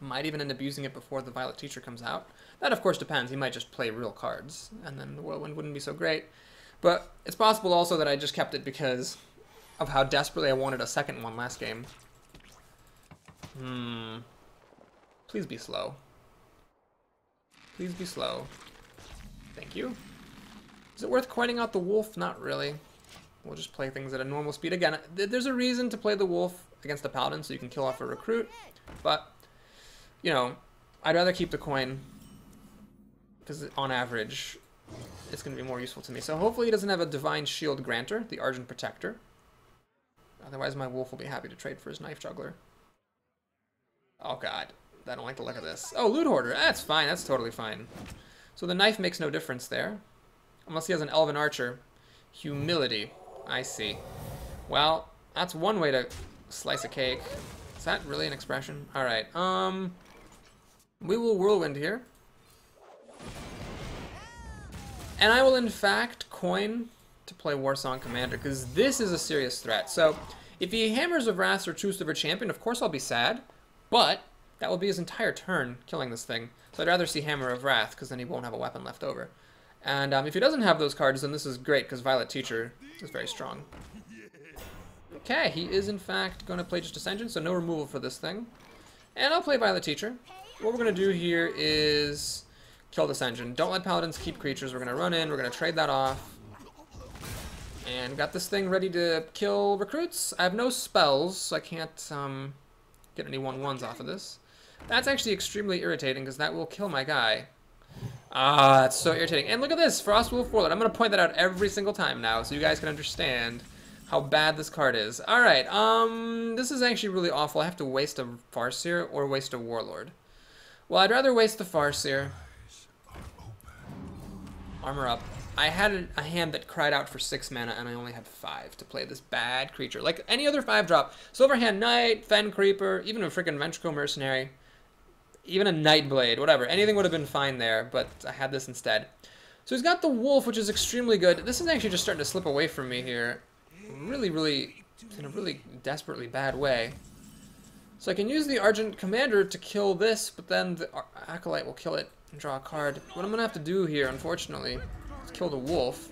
I might even end up using it before the Violet Teacher comes out. That, of course, depends. He might just play real cards, and then the Whirlwind wouldn't be so great. But it's possible also that I just kept it because of how desperately I wanted a second one last game. Please be slow. Please be slow. Thank you. Is it worth coining out the wolf? Not really. We'll just play things at a normal speed. Again, there's a reason to play the wolf against a paladin so you can kill off a recruit. But, you know, I'd rather keep the coin because on average it's going to be more useful to me. So hopefully he doesn't have a Divine Shield Granter, the Argent Protector. Otherwise my wolf will be happy to trade for his Knife Juggler. Oh god, I don't like the look of this. Oh, Loot Hoarder, that's fine, that's totally fine. So the knife makes no difference there. Unless he has an Elven Archer. Humility, I see. Well, that's one way to slice a cake. Is that really an expression? Alright, we will Whirlwind here. And I will in fact coin to play Warsong Commander, because this is a serious threat. So, if he Hammers of Wrath or True Silver Champion, of course I'll be sad, but that will be his entire turn killing this thing. So I'd rather see Hammer of Wrath, because then he won't have a weapon left over. And if he doesn't have those cards, then this is great, because Violet Teacher is very strong. Okay, he is in fact going to play just Ascension, so no removal for this thing. And I'll play Violet Teacher. What we're going to do here is kill this engine. Don't let paladins keep creatures. We're going to run in, we're going to trade that off. And got this thing ready to kill recruits. I have no spells, so I can't get any 1/1s off of this. That's actually extremely irritating, because that will kill my guy. Ah, that's so irritating. And look at this, Frostwolf Warlord. I'm going to point that out every single time now, so you guys can understand how bad this card is. Alright, this is actually really awful. I have to waste a Farseer or waste a Warlord. Well, I'd rather waste the Farseer. Armor up. I had a hand that cried out for 6 mana, and I only had 5 to play this bad creature. Like any other 5-drop, Silverhand Knight, Fen Creeper, even a freaking Ventricle Mercenary, even a Nightblade, whatever. Anything would have been fine there, but I had this instead. So he's got the Wolf, which is extremely good. This is actually just starting to slip away from me here. Really, in a really desperately bad way. So I can use the Argent Commander to kill this, but then the Acolyte will kill it and draw a card. What I'm going to have to do here, unfortunately, is kill the Wolf.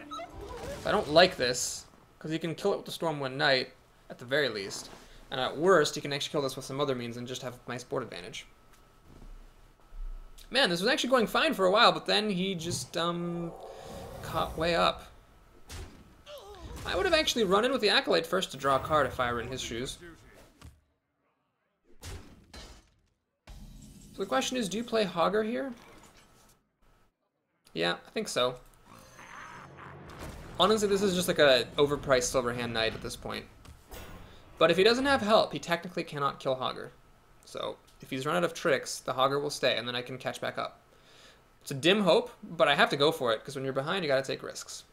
I don't like this, because he can kill it with the Stormwind Knight, at the very least. And at worst, he can actually kill this with some other means and just have nice board advantage. Man, this was actually going fine for a while, but then he just, caught way up. I would have actually run in with the Acolyte first to draw a card if I were in his shoes. So the question is, do you play Hogger here? Yeah, I think so. Honestly, this is just like a overpriced Silverhand Knight at this point. But if he doesn't have help, he technically cannot kill Hogger. So if he's run out of tricks, the Hogger will stay, and then I can catch back up. It's a dim hope, but I have to go for it, because when you're behind, you gotta take risks.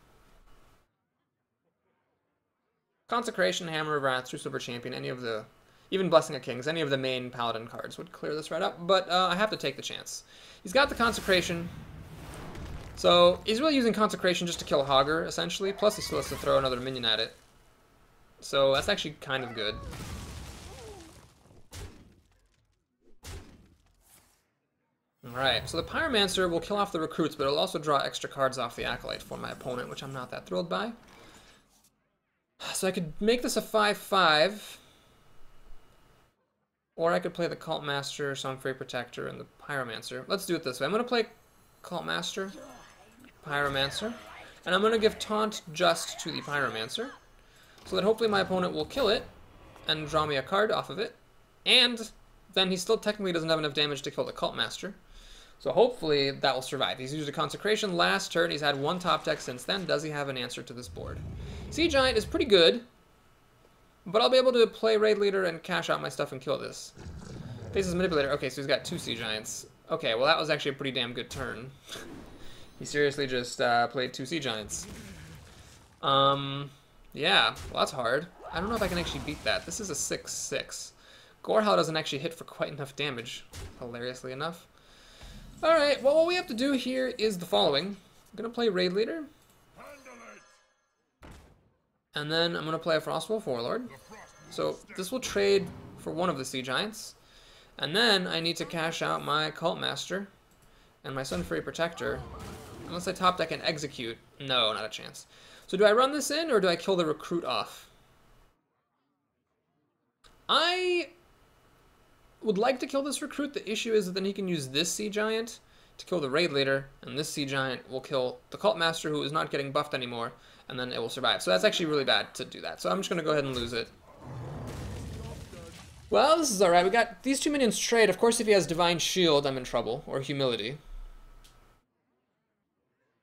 Consecration, Hammer of Wrath, True Silver Champion, any of the... even Blessing of Kings, any of the main Paladin cards would clear this right up, but I have to take the chance. He's got the Consecration, so he's really using Consecration just to kill Hogger, essentially, plus he still has to throw another minion at it. So that's actually kind of good. Alright, so the Pyromancer will kill off the recruits, but it'll also draw extra cards off the Acolyte for my opponent, which I'm not that thrilled by. So I could make this a 5/5, or I could play the Cult Master, Sunfrey Protector, and the Pyromancer. Let's do it this way. I'm going to play Cult Master, Pyromancer, and I'm going to give Taunt just to the Pyromancer, so that hopefully my opponent will kill it and draw me a card off of it, and then he still technically doesn't have enough damage to kill the Cult Master. So hopefully that will survive. He's used a Consecration last turn. He's had one top deck since then. Does he have an answer to this board? Sea Giant is pretty good, but I'll be able to play Raid Leader and cash out my stuff and kill this. Faces Manipulator. Okay, so he's got 2 Sea Giants. Okay, well that was actually a pretty damn good turn. He seriously just played 2 Sea Giants. Yeah, well that's hard. I don't know if I can actually beat that. This is a 6/6. Gorehowl doesn't actually hit for quite enough damage, hilariously enough. Alright, well what we have to do here is the following. I'm going to play Raid Leader. And then I'm going to play a Frostwolf Warlord. So this will trade for one of the Sea Giants. And then I need to cash out my Cult Master and my Sunfrey Protector. Unless I top deck and execute. No, not a chance. So do I run this in or do I kill the recruit off? I would like to kill this recruit. The issue is that then he can use this Sea Giant to kill the Raid Leader, and this Sea Giant will kill the Cult Master, who is not getting buffed anymore, and then it will survive. So that's actually really bad to do that. So I'm just going to go ahead and lose it. Well, this is alright. We got these 2 minions trade. Of course, if he has Divine Shield, I'm in trouble, or Humility.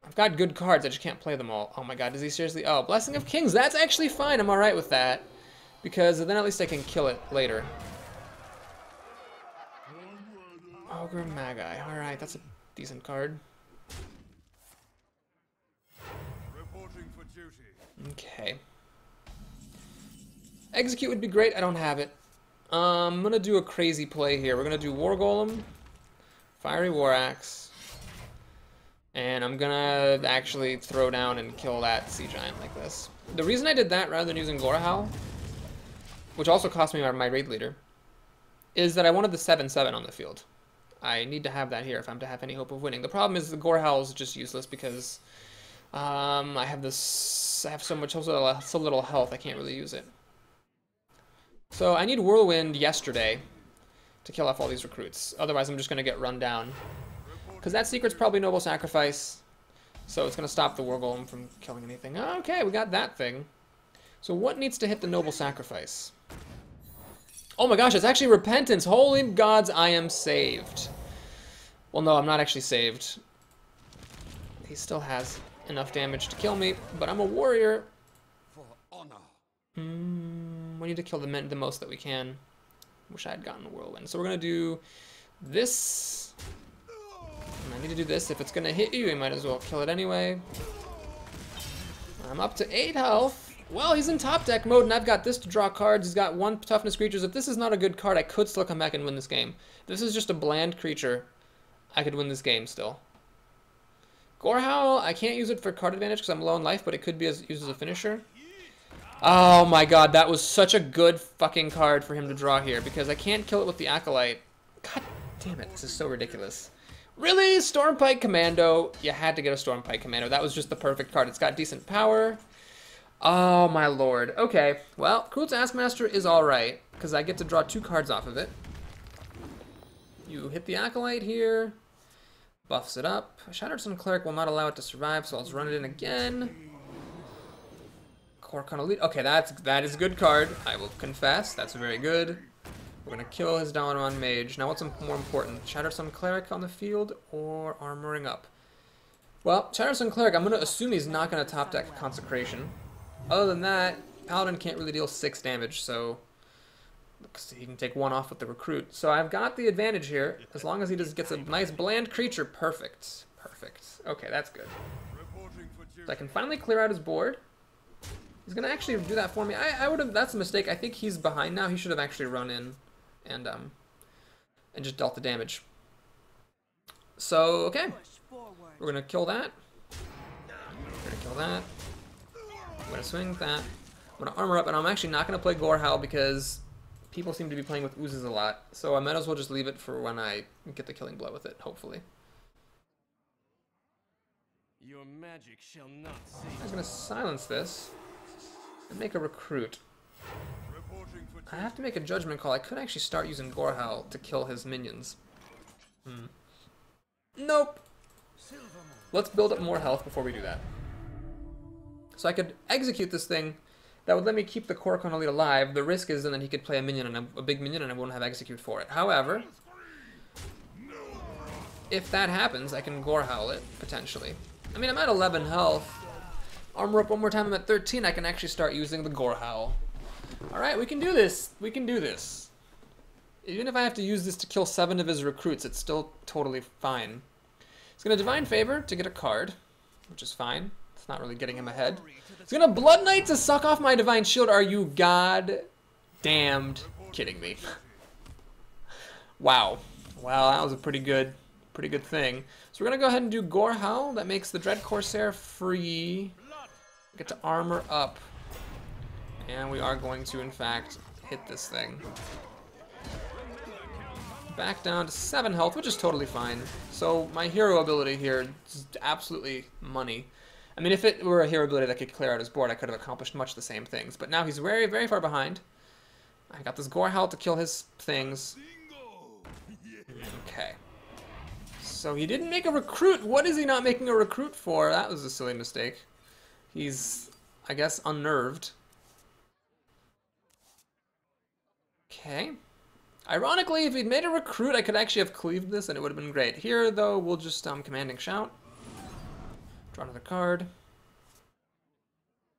I've got good cards, I just can't play them all. Oh my god, does he seriously? Oh, Blessing of Kings, that's actually fine. I'm alright with that, because then at least I can kill it later. Ogre Magi. Alright, that's a decent card. Reporting for duty. Okay. Execute would be great. I don't have it. I'm gonna do a crazy play here. We're gonna do War Golem, Fiery War Axe, and I'm gonna actually throw down and kill that Sea Giant like this. The reason I did that rather than using Gorehowl, which also cost me my Raid Leader, is that I wanted the 7/7 on the field. I need to have that here if I'm to have any hope of winning. The problem is the Gorehowl is just useless because I have so little health I can't really use it. So I need Whirlwind yesterday to kill off all these recruits. Otherwise I'm just going to get run down. Because that secret's probably Noble Sacrifice, so it's going to stop the War Golem from killing anything. Okay, we got that thing. So what needs to hit the Noble Sacrifice? Oh my gosh, it's actually Repentance. Holy gods, I am saved. Well, no, I'm not actually saved. He still has enough damage to kill me, but I'm a warrior. For honor. We need to kill the most that we can. Wish I had gotten a Whirlwind. So we're going to do this. And I need to do this. If it's going to hit you, you might as well kill it anyway. I'm up to 8 health. Well, he's in top deck mode, and I've got this to draw cards. He's got 1 toughness creatures. If this is not a good card, I could still come back and win this game. If this is just a bland creature, I could win this game still. Gorehowl, I can't use it for card advantage because I'm low on life, but it could be used as a finisher. Oh my god, that was such a good fucking card for him to draw here, because I can't kill it with the Acolyte. God damn it, this is so ridiculous. Really? Stormpike Commando? You had to get a Stormpike Commando. That was just the perfect card. It's got decent power. Oh my lord. Okay, well, Cruel Taskmaster is alright, because I get to draw 2 cards off of it. You hit the Acolyte here, buffs it up. Shattered Sun Cleric will not allow it to survive, so I'll just run it in again. Korkan Elite. Okay, that is a good card, I will confess. That's very good. We're going to kill his Dalaran Mage. Now what's more important? Shattered Sun Cleric on the field or armoring up? Well, Shattered Sun Cleric, I'm going to assume he's not going to top deck Consecration. Other than that, Paladin can't really deal 6 damage, so he can take 1 off with the Recruit. So I've got the advantage here, as long as he just gets a nice bland creature. Perfect. Perfect. Okay, that's good. So I can finally clear out his board. He's going to actually do that for me. I would have, that's a mistake. I think he's behind now. He should have actually run in and just dealt the damage. So, okay. We're going to kill that. We're going to kill that. I'm going to swing that. I'm going to armor up, and I'm actually not going to play Gorehowl because people seem to be playing with oozes a lot, so I might as well just leave it for when I get the killing blow with it, hopefully. Your magic shall not see. I'm gonna silence this and make a recruit. Reporting for I have to make a judgment call. I could actually start using Gorehowl to kill his minions. Nope. Let's build up more health before we do that. So I could execute this thing. That would let me keep the Korokon Elite alive. The risk is then that he could play a minion and a big minion and I won't have execute for it. However, if that happens, I can Gorehowl it, potentially. I mean, I'm at 11 health. Armor up one more time, I'm at 13. I can actually start using the Gorehowl. Alright, we can do this. We can do this. Even if I have to use this to kill 7 of his recruits, it's still totally fine. He's going to Divine Favor to get a card, which is fine. It's not really getting him ahead. He's going to Blood Knight to suck off my Divine Shield. Are you god-damned kidding me? Wow. Wow, that was a pretty good thing. So we're going to go ahead and do Gorehowl. That makes the Dread Corsair free. Get to armor up. And we are going to, in fact, hit this thing. Back down to 7 health, which is totally fine. So my hero ability here is absolutely money. I mean, if it were a hero ability that could clear out his board, I could have accomplished much the same things. But now he's very, very far behind. I got this Gorehowl to kill his things. Okay. So he didn't make a recruit. What is he not making a recruit for? That was a silly mistake. He's, I guess, unnerved. Okay. Ironically, if he'd made a recruit, I could actually have cleaved this and it would have been great. Here, though, we'll just Commanding Shout. Draw another card.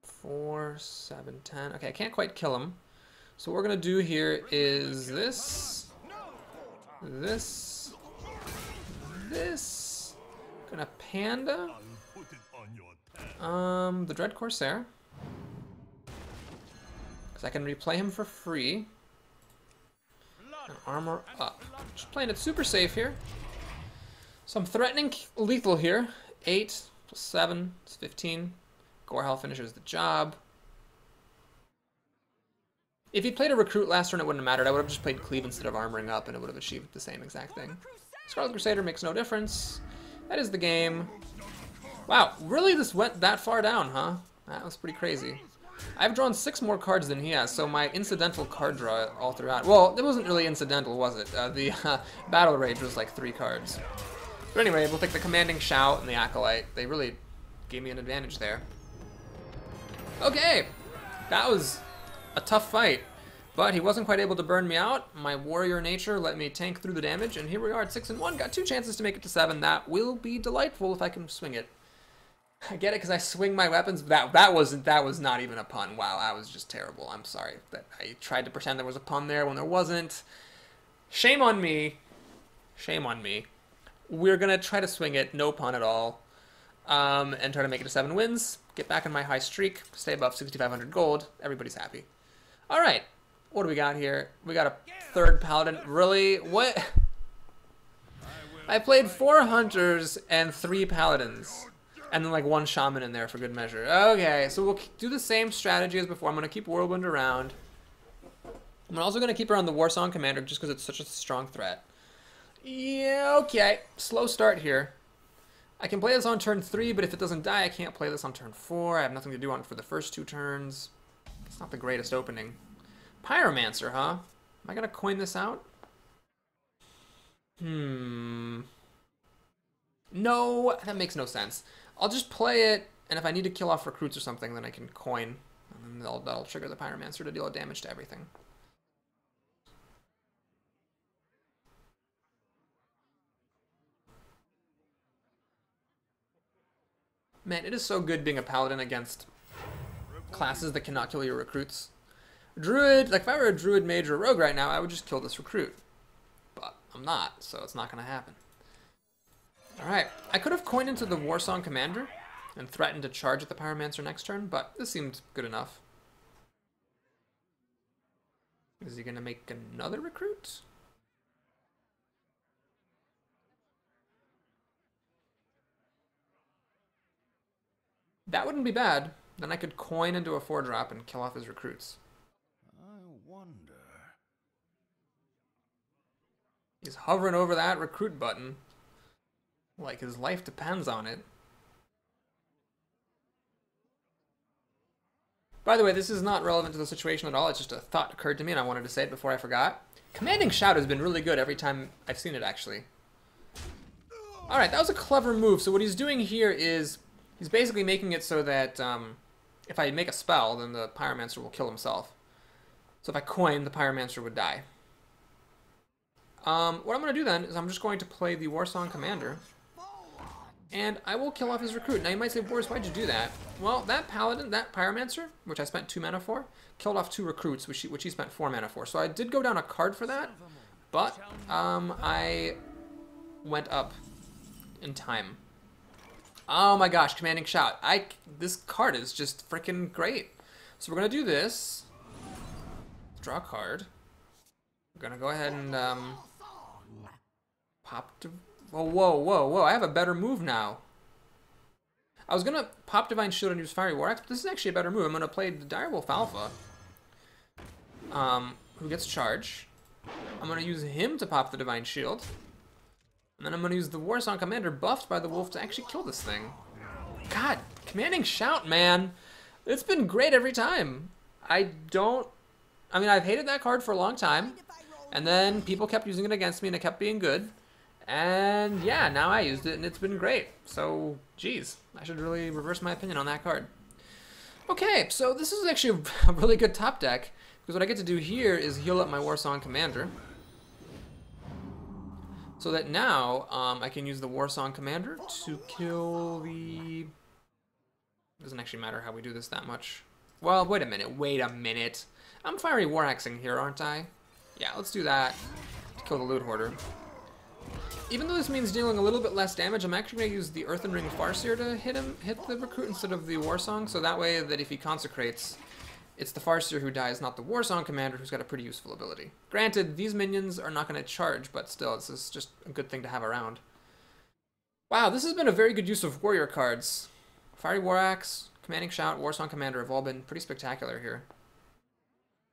4, 7, 10. Okay, I can't quite kill him. So what we're going to do here is this. Gonna Panda. The Dread Corsair. Because I can replay him for free. And armor up. Just playing it super safe here. So I'm threatening lethal here. 8 plus 7 is 15. Gorehowl finishes the job. If he played a recruit last turn, it wouldn't have mattered. I would have just played cleave instead of armoring up, and it would have achieved the same exact thing. Scarlet Crusader makes no difference. That is the game. Wow, really this went that far down, huh? That was pretty crazy. I've drawn 6 more cards than he has, so my incidental card draw all throughout. Well, it wasn't really incidental, was it? The Battle Rage was like 3 cards. But anyway, we'll take the Commanding Shout and the Acolyte. They really gave me an advantage there. Okay, that was a tough fight, but he wasn't quite able to burn me out. My warrior nature let me tank through the damage, and here we are at 6-1. Got 2 chances to make it to 7. That will be delightful if I can swing it. I get it because I swing my weapons. That was not even a pun. Wow, that was just terrible. I'm sorry that I tried to pretend there was a pun there when there wasn't. Shame on me. Shame on me. We're gonna try to swing it, no pun at all, and try to make it to 7 wins. Get back in my high streak. Stay above 6,500 gold. Everybody's happy. All right, what do we got here? We got a 3rd paladin. Really? What? I played 4 hunters and 3 paladins. And then like 1 shaman in there for good measure. Okay, so we'll do the same strategy as before. I'm going to keep Whirlwind around. I'm also going to keep around the Warsong Commander just because it's such a strong threat. Yeah, okay. Slow start here. I can play this on turn 3, but if it doesn't die, I can't play this on turn 4. I have nothing to do on it for the first 2 turns. It's not the greatest opening. Pyromancer, huh? Am I going to coin this out? No, that makes no sense. I'll just play it, and if I need to kill off recruits or something, then I can coin. And then that'll trigger the Pyromancer to deal damage to everything. Man, it is so good being a paladin against classes that cannot kill your recruits. Druid, like if I were a druid, mage, or rogue right now, I would just kill this recruit. But I'm not, so it's not going to happen. Alright, I could have coined into the Warsong Commander and threatened to charge at the Pyromancer next turn, but this seemed good enough. Is he going to make another recruit? That wouldn't be bad. Then I could coin into a 4-drop and kill off his recruits. I wonder. He's hovering over that recruit button. Like his life depends on it. By the way, this is not relevant to the situation at all. It's just a thought occurred to me and I wanted to say it before I forgot. Commanding Shout has been really good every time I've seen it, actually. Alright, that was a clever move. So what he's doing here is he's basically making it so that if I make a spell, then the Pyromancer will kill himself. So if I coin, the Pyromancer would die. What I'm going to do then is I'm just going to play the Warsong Commander. And I will kill off his recruit. Now you might say, Boris, why'd you do that? Well, that Paladin, that Pyromancer, which I spent 2 mana for, killed off 2 recruits, which he spent 4 mana for. So I did go down a card for that, but I went up in time. Oh my gosh, Commanding Shout. This card is just freaking great. So we're going to do this. Draw a card. We're going to go ahead and pop to... Whoa, whoa, whoa, whoa. I have a better move now. I was going to pop Divine Shield and use Fiery War Axe, but this is actually a better move. I'm going to play the Direwolf Alpha, who gets charge. I'm going to use him to pop the Divine Shield. And then I'm going to use the Warsong Commander buffed by the wolf to actually kill this thing. God, Commanding Shout, man. It's been great every time. I've hated that card for a long time. And then people kept using it against me and it kept being good. And yeah, now I used it and it's been great. So, geez, I should really reverse my opinion on that card. Okay, so this is actually a really good top deck, because what I get to do here is heal up my Warsong Commander. So that now I can use the Warsong Commander to kill the... Doesn't actually matter how we do this that much. Well, wait a minute. I'm Fiery War Axing here, aren't I? Yeah, let's do that to kill the Loot Hoarder. Even though this means dealing a little bit less damage, I'm actually going to use the Earthen Ring Farseer to hit the recruit instead of the Warsong, so that way that if he consecrates, it's the Farseer who dies, not the Warsong Commander, who's got a pretty useful ability. Granted, these minions are not going to charge, but still, this is just a good thing to have around. Wow, this has been a very good use of warrior cards. Fiery War Axe, Commanding Shout, Warsong Commander have all been pretty spectacular here.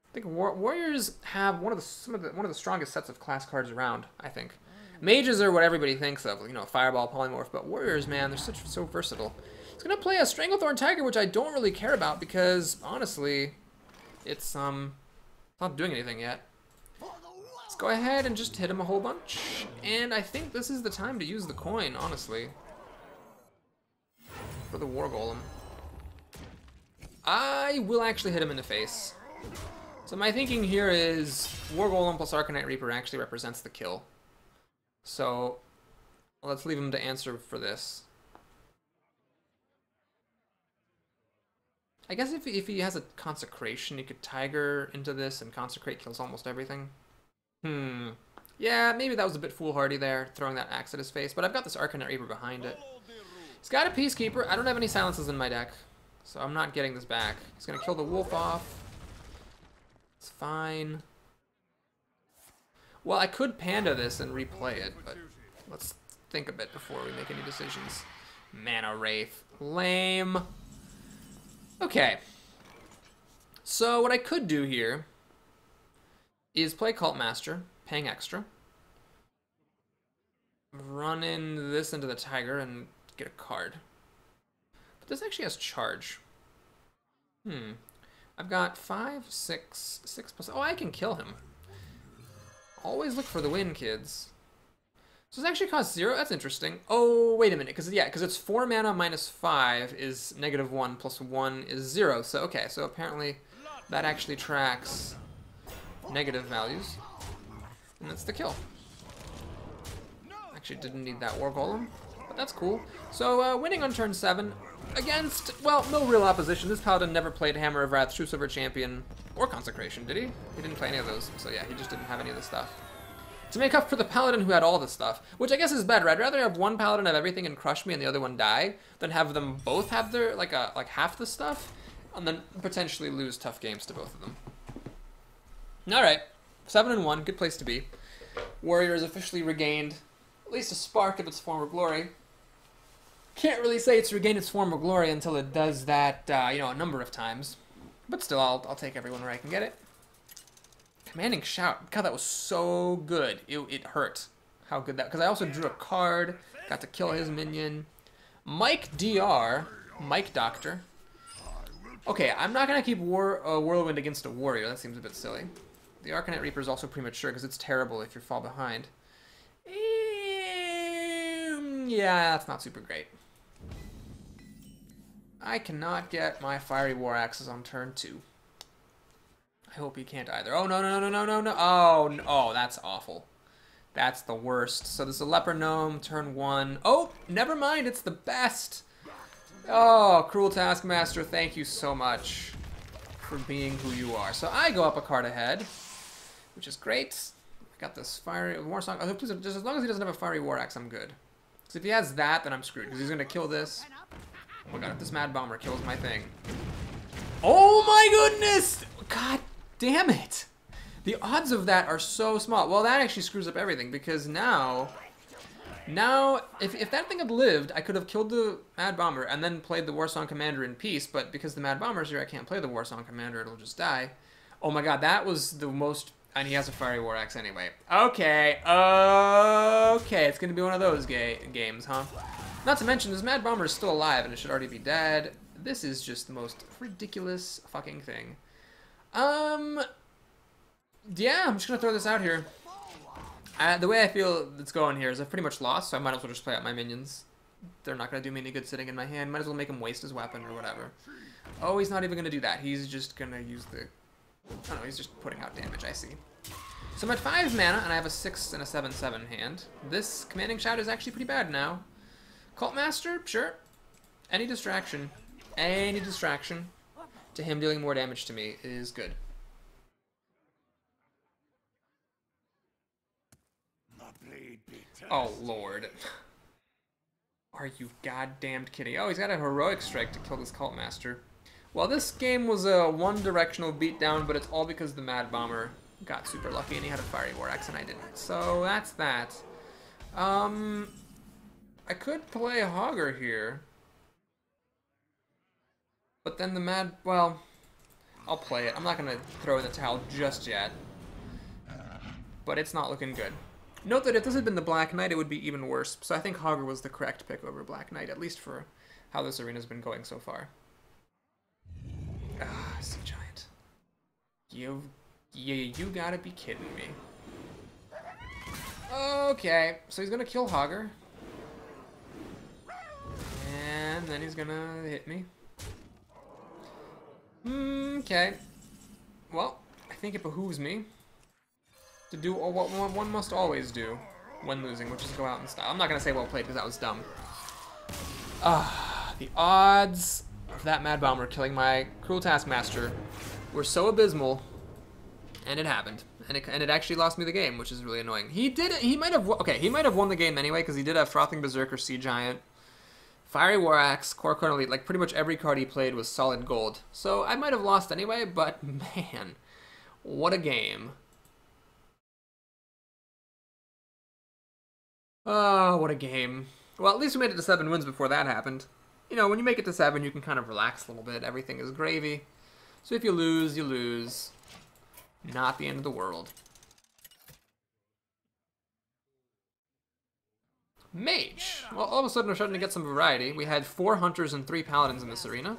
I think warriors have one of the strongest sets of class cards around, I think. Mages are what everybody thinks of, you know, Fireball, Polymorph, but warriors, man, they're so versatile. He's gonna play a Stranglethorn Tiger, which I don't really care about because, honestly, it's not doing anything yet. Let's go ahead and just hit him a whole bunch, and I think this is the time to use the coin, honestly, for the War Golem. I will actually hit him in the face. So my thinking here is War Golem plus Arcanite Reaper actually represents the kill. So let's leave him to answer for this. I guess if he has a Consecration, he could Tiger into this and Consecrate kills almost everything. Yeah, maybe that was a bit foolhardy there, throwing that axe at his face, but I've got this Arcanite Reaper behind it. He's got a Peacekeeper. I don't have any silences in my deck, so I'm not getting this back. He's going to kill the wolf off. It's fine. Well, I could Panda this and replay it, but let's think a bit before we make any decisions. Mana Wraith. Lame. Okay. So what I could do here is play Cult Master, paying extra. Run in this into the Tiger and get a card. But this actually has charge. I've got 5, 6 plus... Oh, I can kill him. Always look for the win, kids. So this actually costs 0? That's interesting. Oh, wait a minute. Because it's 4 mana minus 5 is -1 plus 1 is 0. So, okay. So apparently that actually tracks negative values. And that's the kill. Actually didn't need that War Golem. But that's cool. So winning on turn 7 against, well, no real opposition. This Paladin never played Hammer of Wrath, True Silver Champion, or Consecration, did he? He didn't play any of those, so yeah, he just didn't have any of this stuff. To make up for the Paladin who had all this stuff, which I guess is better. I'd rather have one Paladin have everything and crush me and the other one die, than have them both have their, like half the stuff, and then potentially lose tough games to both of them. Alright, 7-1, good place to be. Warrior has officially regained at least a spark of its former glory. Can't really say it's regained its former glory until it does that, you know, a number of times. But still, I'll take everyone where I can get it. Commanding Shout. God, that was so good. It hurt how good that... Because I also drew a card. Got to kill his minion. Mike DR. Mike Doctor. Okay, I'm not going to keep Whirlwind against a warrior. That seems a bit silly. The Arcanite Reaper is also premature because it's terrible if you fall behind. Yeah, that's not super great. I cannot get my Fiery War Axes on turn 2. I hope he can't either. Oh, no, no, no, no, no, no. Oh, no. Oh, that's awful. That's the worst. So this is a Leper Gnome, turn 1. Oh, never mind. It's the best. Oh, Cruel Taskmaster, thank you so much for being who you are. So I go up a card ahead, which is great. I got this Fiery War Song. Oh, please, just as long as he doesn't have a Fiery War Axe, I'm good. Because if he has that, then I'm screwed. Because he's going to kill this. Oh my god, if this Mad Bomber kills my thing. Oh my goodness! God damn it! The odds of that are so small. Well, that actually screws up everything. Because now, if that thing had lived, I could have killed the Mad Bomber and then played the Warsong Commander in peace. But because the Mad Bomber's here, I can't play the Warsong Commander. It'll just die. Oh my god, that was the most... And he has a Fiery War Axe anyway. Okay, okay, it's gonna be one of those games, huh? Not to mention, this Mad Bomber is still alive and it should already be dead. This is just the most ridiculous fucking thing. Yeah, I'm just gonna throw this out here. The way I feel it's going here is I've pretty much lost, so I might as well just play out my minions. They're not gonna do me any good sitting in my hand. Might as well make him waste his weapon or whatever. Oh, he's not even gonna do that. He's just gonna use the... I don't know, he's just putting out damage, I see. So I'm at 5 mana, and I have a 6 and a 7/7 hand. This Commanding Shout is actually pretty bad now. Cult Master? Sure. Any distraction to him dealing more damage to me is good. Oh, Lord. Are you goddamned kidding? Oh, he's got a Heroic Strike to kill this Cult Master. Well, this game was a one-directional beatdown, but it's all because the Mad Bomber got super lucky and he had a Fiery War Axe and I didn't. So that's that. I could play Hogger here. But then the well, I'll play it. I'm not going to throw in the towel just yet. But it's not looking good. Note that if this had been the Black Knight, it would be even worse. So I think Hogger was the correct pick over Black Knight, at least for how this arena's been going so far. Ah, Sea Giant. You gotta be kidding me. Okay, so he's gonna kill Hogger. And then he's gonna hit me. Okay. Well, I think it behooves me to do what one must always do when losing, which is go out in style. I'm not gonna say well played because that was dumb. The odds of that Mad Bomber killing my Cruel Taskmaster were so abysmal, and it happened, and it actually lost me the game, which is really annoying. He might have won the game anyway because he did have Frothing Berserker, Sea Giant, Fiery War Axe, Core Corner Elite. Like pretty much every card he played was solid gold. So I might have lost anyway, but man, what a game! Oh, what a game! Well, at least we made it to 7 wins before that happened. You know, when you make it to 7, you can kind of relax a little bit. Everything is gravy. So if you lose, you lose. Not the end of the world. Mage. Well, all of a sudden we're starting to get some variety. We had 4 Hunters and 3 Paladins in this arena.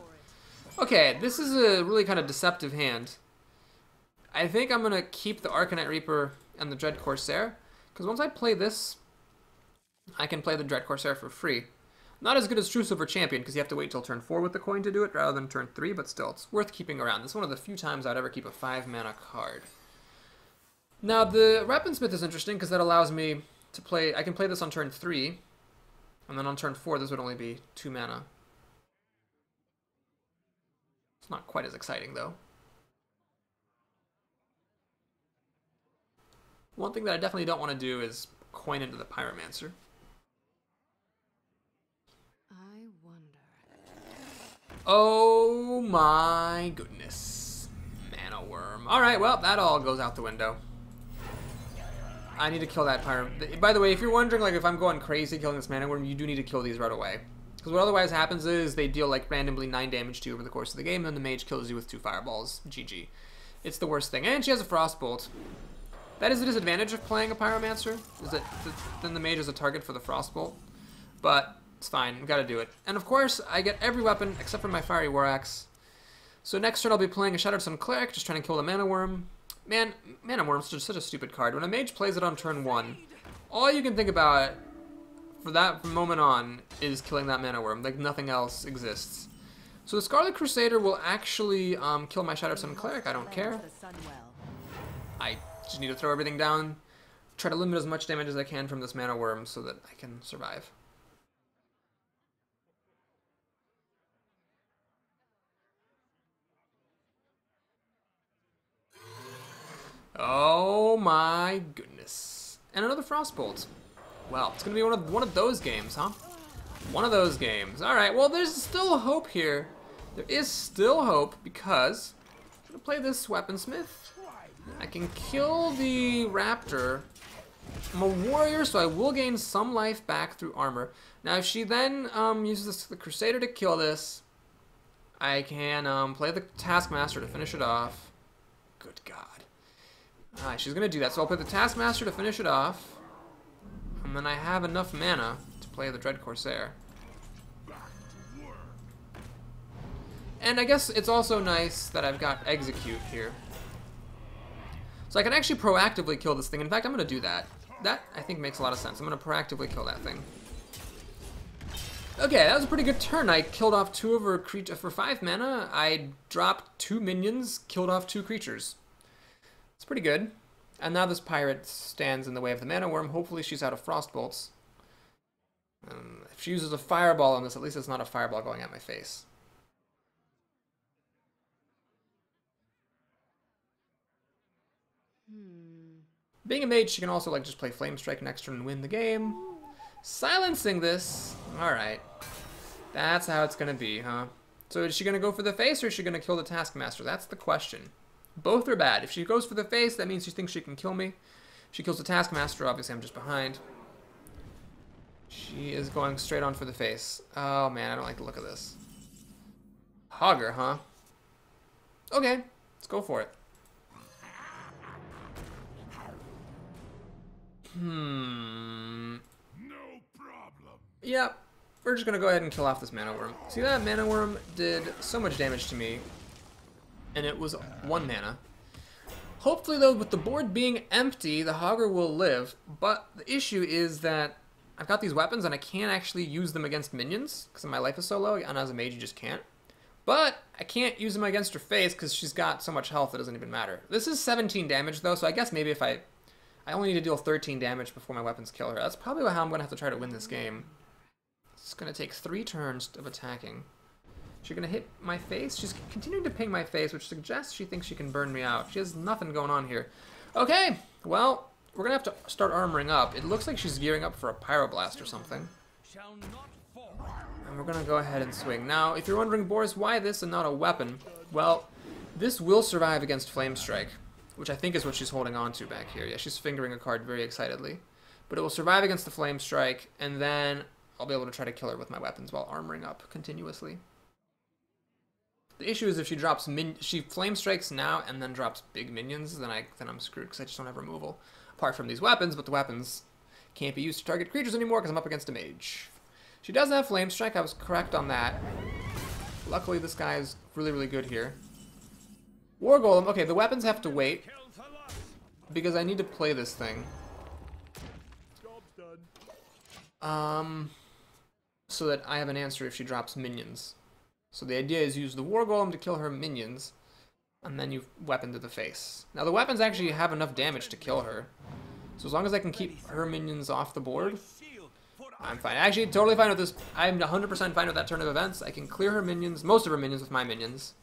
Okay, this is a really kind of deceptive hand. I think I'm going to keep the Arcanite Reaper and the Dread Corsair. Because once I play this, I can play the Dread Corsair for free. Not as good as True Silver Champion, because you have to wait till turn 4 with the coin to do it, rather than turn 3, but still, it's worth keeping around. This is one of the few times I'd ever keep a 5-mana card. Now, the Weaponsmith is interesting, because that allows me to play... I can play this on turn 3, and then on turn 4, this would only be 2 mana. It's not quite as exciting, though. One thing that I definitely don't want to do is coin into the Pyromancer. Oh my goodness. Mana Worm. Alright, well, that all goes out the window. I need to kill that Pyro. By the way, if you're wondering, like, if I'm going crazy killing this Mana Worm, you do need to kill these right away. Because what otherwise happens is they deal, like, randomly 9 damage to you over the course of the game, and then the Mage kills you with 2 Fireballs. GG. it's the worst thing. And she has a Frostbolt. That is the disadvantage of playing a Pyromancer, is that then the mage is a target for the Frostbolt. But it's fine, gotta do it. And of course, I get every weapon except for my Fiery War Axe. So next turn I'll be playing a Shattered Sun Cleric, just trying to kill the Mana Worm. Man, Mana Worm's just such a stupid card. When a mage plays it on turn 1, all you can think about for that moment on is killing that Mana Worm. Like, nothing else exists. So the Scarlet Crusader will actually kill my Shattered Sun Cleric, I don't care. I just need to throw everything down, try to limit as much damage as I can from this Mana Worm so that I can survive. Oh my goodness. And another Frostbolt. Well, it's going to be one of those games, huh? One of those games. Alright, well, there's still hope here. There is still hope because I'm going to play this Weaponsmith. I can kill the Raptor. I'm a warrior, so I will gain some life back through armor. Now, if she then uses the Crusader to kill this, I can play the Taskmaster to finish it off. Good God. Alright, she's going to do that. So I'll play the Taskmaster to finish it off. And then I have enough mana to play the Dread Corsair. And I guess it's also nice that I've got Execute here. So I can actually proactively kill this thing. In fact, I'm going to do that. That, I think, makes a lot of sense. I'm going to proactively kill that thing. Okay, that was a pretty good turn. I killed off 2 of her creatures. For 5 mana, I dropped 2 minions, killed off 2 creatures. It's pretty good. And now this pirate stands in the way of the Mana Worm. Hopefully she's out of Frostbolts. If she uses a Fireball on this, at least it's not a Fireball going at my face. Being a mage, she can also like just play Flame Strike next turn and win the game. Silencing this. Alright. That's how it's going to be, huh? So is she going to go for the face or is she going to kill the Taskmaster? That's the question. Both are bad. If she goes for the face, that means she thinks she can kill me. If she kills the Taskmaster, obviously I'm just behind. She is going straight on for the face. Oh man, I don't like the look of this. Hogger, huh? Okay, let's go for it. No problem. Yep, we're just gonna go ahead and kill off this Mana Worm. See, that Mana Worm did so much damage to me, and it was 1 mana. Hopefully, though, with the board being empty, the Hogger will live, but the issue is that I've got these weapons and I can't actually use them against minions because my life is so low, and as a mage you just can't. But I can't use them against her face because she's got so much health it doesn't even matter. This is 17 damage though, so I guess maybe if I only need to deal 13 damage before my weapons kill her. That's probably how I'm going to have to try to win this game. It's going to take 3 turns of attacking. She's going to hit my face. She's continuing to ping my face, which suggests she thinks she can burn me out. She has nothing going on here. Okay, well, we're going to have to start armoring up. It looks like she's gearing up for a Pyroblast or something. And we're going to go ahead and swing. Now, if you're wondering, Boris, why this and not a weapon? Well, this will survive against Flame Strike, which I think is what she's holding on to back here. Yeah, she's fingering a card very excitedly. But it will survive against the Flame Strike, and then I'll be able to try to kill her with my weapons while armoring up continuously. The issue is if she drops she Flame Strikes now and then drops big minions, then I'm screwed because I just don't have removal. Apart from these weapons, but the weapons can't be used to target creatures anymore because I'm up against a mage. She does have Flame Strike, I was correct on that. Luckily this guy is really, really good here. War Golem, okay, the weapons have to wait because I need to play this thing. So that I have an answer if she drops minions. So the idea is use the War Golem to kill her minions, and then you weapon to the face. Now the weapons actually have enough damage to kill her, so as long as I can keep her minions off the board, I'm fine. Actually, totally fine with this. I'm 100% fine with that turn of events. I can clear her minions, most of her minions with my minions.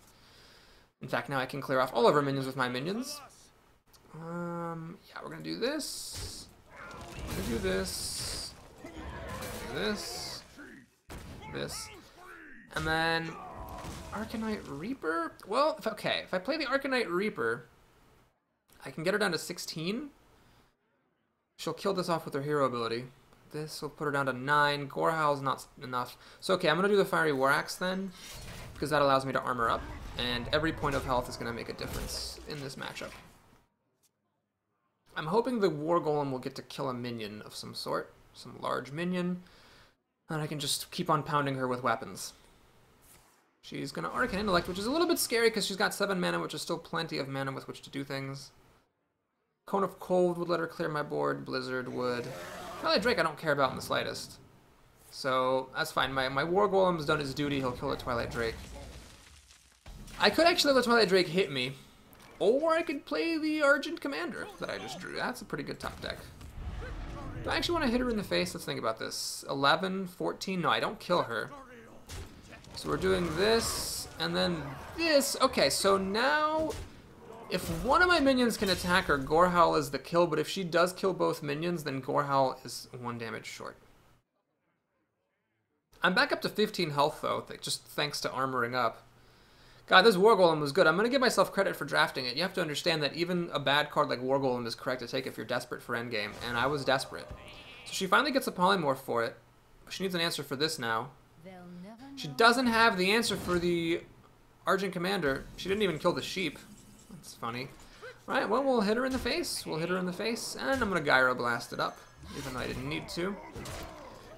In fact, now I can clear off all of her minions with my minions. Yeah, we're gonna do this. We're gonna do this. Do this. This. And then Arcanite Reaper. Well, if I play the Arcanite Reaper, I can get her down to 16. She'll kill this off with her hero ability. This will put her down to 9. Gorehowl's not enough. So okay, I'm gonna do the Fiery War Axe then, because that allows me to armor up. and every point of health is going to make a difference in this matchup. I'm hoping the War Golem will get to kill a minion of some sort, some large minion, and I can just keep on pounding her with weapons. She's going to Arcane Intellect, which is a little bit scary because she's got 7 mana, which is still plenty of mana with which to do things. Cone of Cold would let her clear my board. Blizzard would. Twilight Drake I don't care about in the slightest. So that's fine. My War Golem's done his duty. He'll kill the Twilight Drake. I could actually let the Twilight Drake hit me. Or I could play the Argent Commander that I just drew. That's a pretty good top deck. Do I actually want to hit her in the face? Let's think about this. 11, 14. No, I don't kill her. So we're doing this, and then this. Okay, so now, if one of my minions can attack her, Gorehowl is the kill, but if she does kill both minions, then Gorehowl is 1 damage short. I'm back up to 15 health, though, just thanks to armoring up. God, this War Golem was good. I'm going to give myself credit for drafting it. You have to understand that even a bad card like War Golem is correct to take if you're desperate for endgame, and I was desperate. So she finally gets a polymorph for it. She needs an answer for this now. She doesn't have the answer for the Argent Commander. She didn't even kill the sheep. That's funny. Alright, well, we'll hit her in the face. We'll hit her in the face, and I'm going to Gyroblast it up, even though I didn't need to.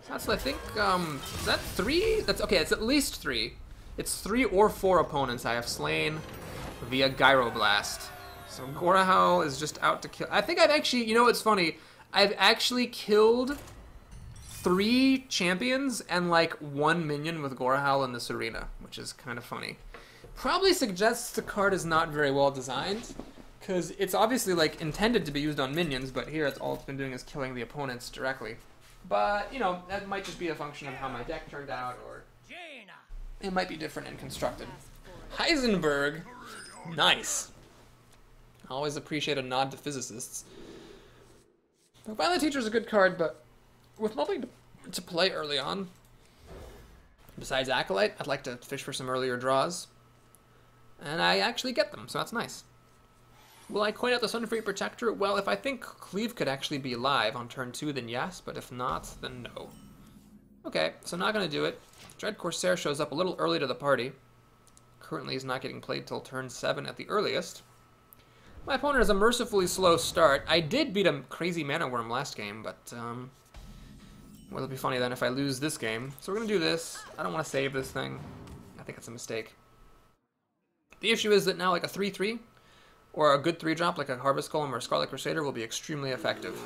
So that's, I think, is that 3? That's, okay, it's at least 3. It's 3 or 4 opponents I have slain via Gyroblast. So Gorehowl is just out to kill. I think I've actually, you know what's funny? I've actually killed 3 champions and like 1 minion with Gorehowl in this arena, which is kind of funny. Probably suggests the card is not very well designed, because it's obviously like intended to be used on minions, but here it's all it's been doing is killing the opponents directly. But, you know, that might just be a function of how my deck turned out, or it might be different and constructed. Heisenberg, nice. I always appreciate a nod to physicists. The Violent Teacher is a good card, but with nothing to play early on, besides Acolyte, I'd like to fish for some earlier draws. And I actually get them, so that's nice. Will I coin out the Sunfree Protector? Well, if I think Cleave could actually be live on turn 2, then yes, but if not, then no. Okay, so not going to do it. Dread Corsair shows up a little early to the party. Currently he's not getting played till turn 7 at the earliest. My opponent has a mercifully slow start. I did beat a crazy Mana Worm last game, but well, it'll be funny then if I lose this game. So we're going to do this. I don't want to save this thing. I think it's a mistake. The issue is that now like a 3-3 or a good 3-drop like a Harvest Golem or a Scarlet Crusader will be extremely effective.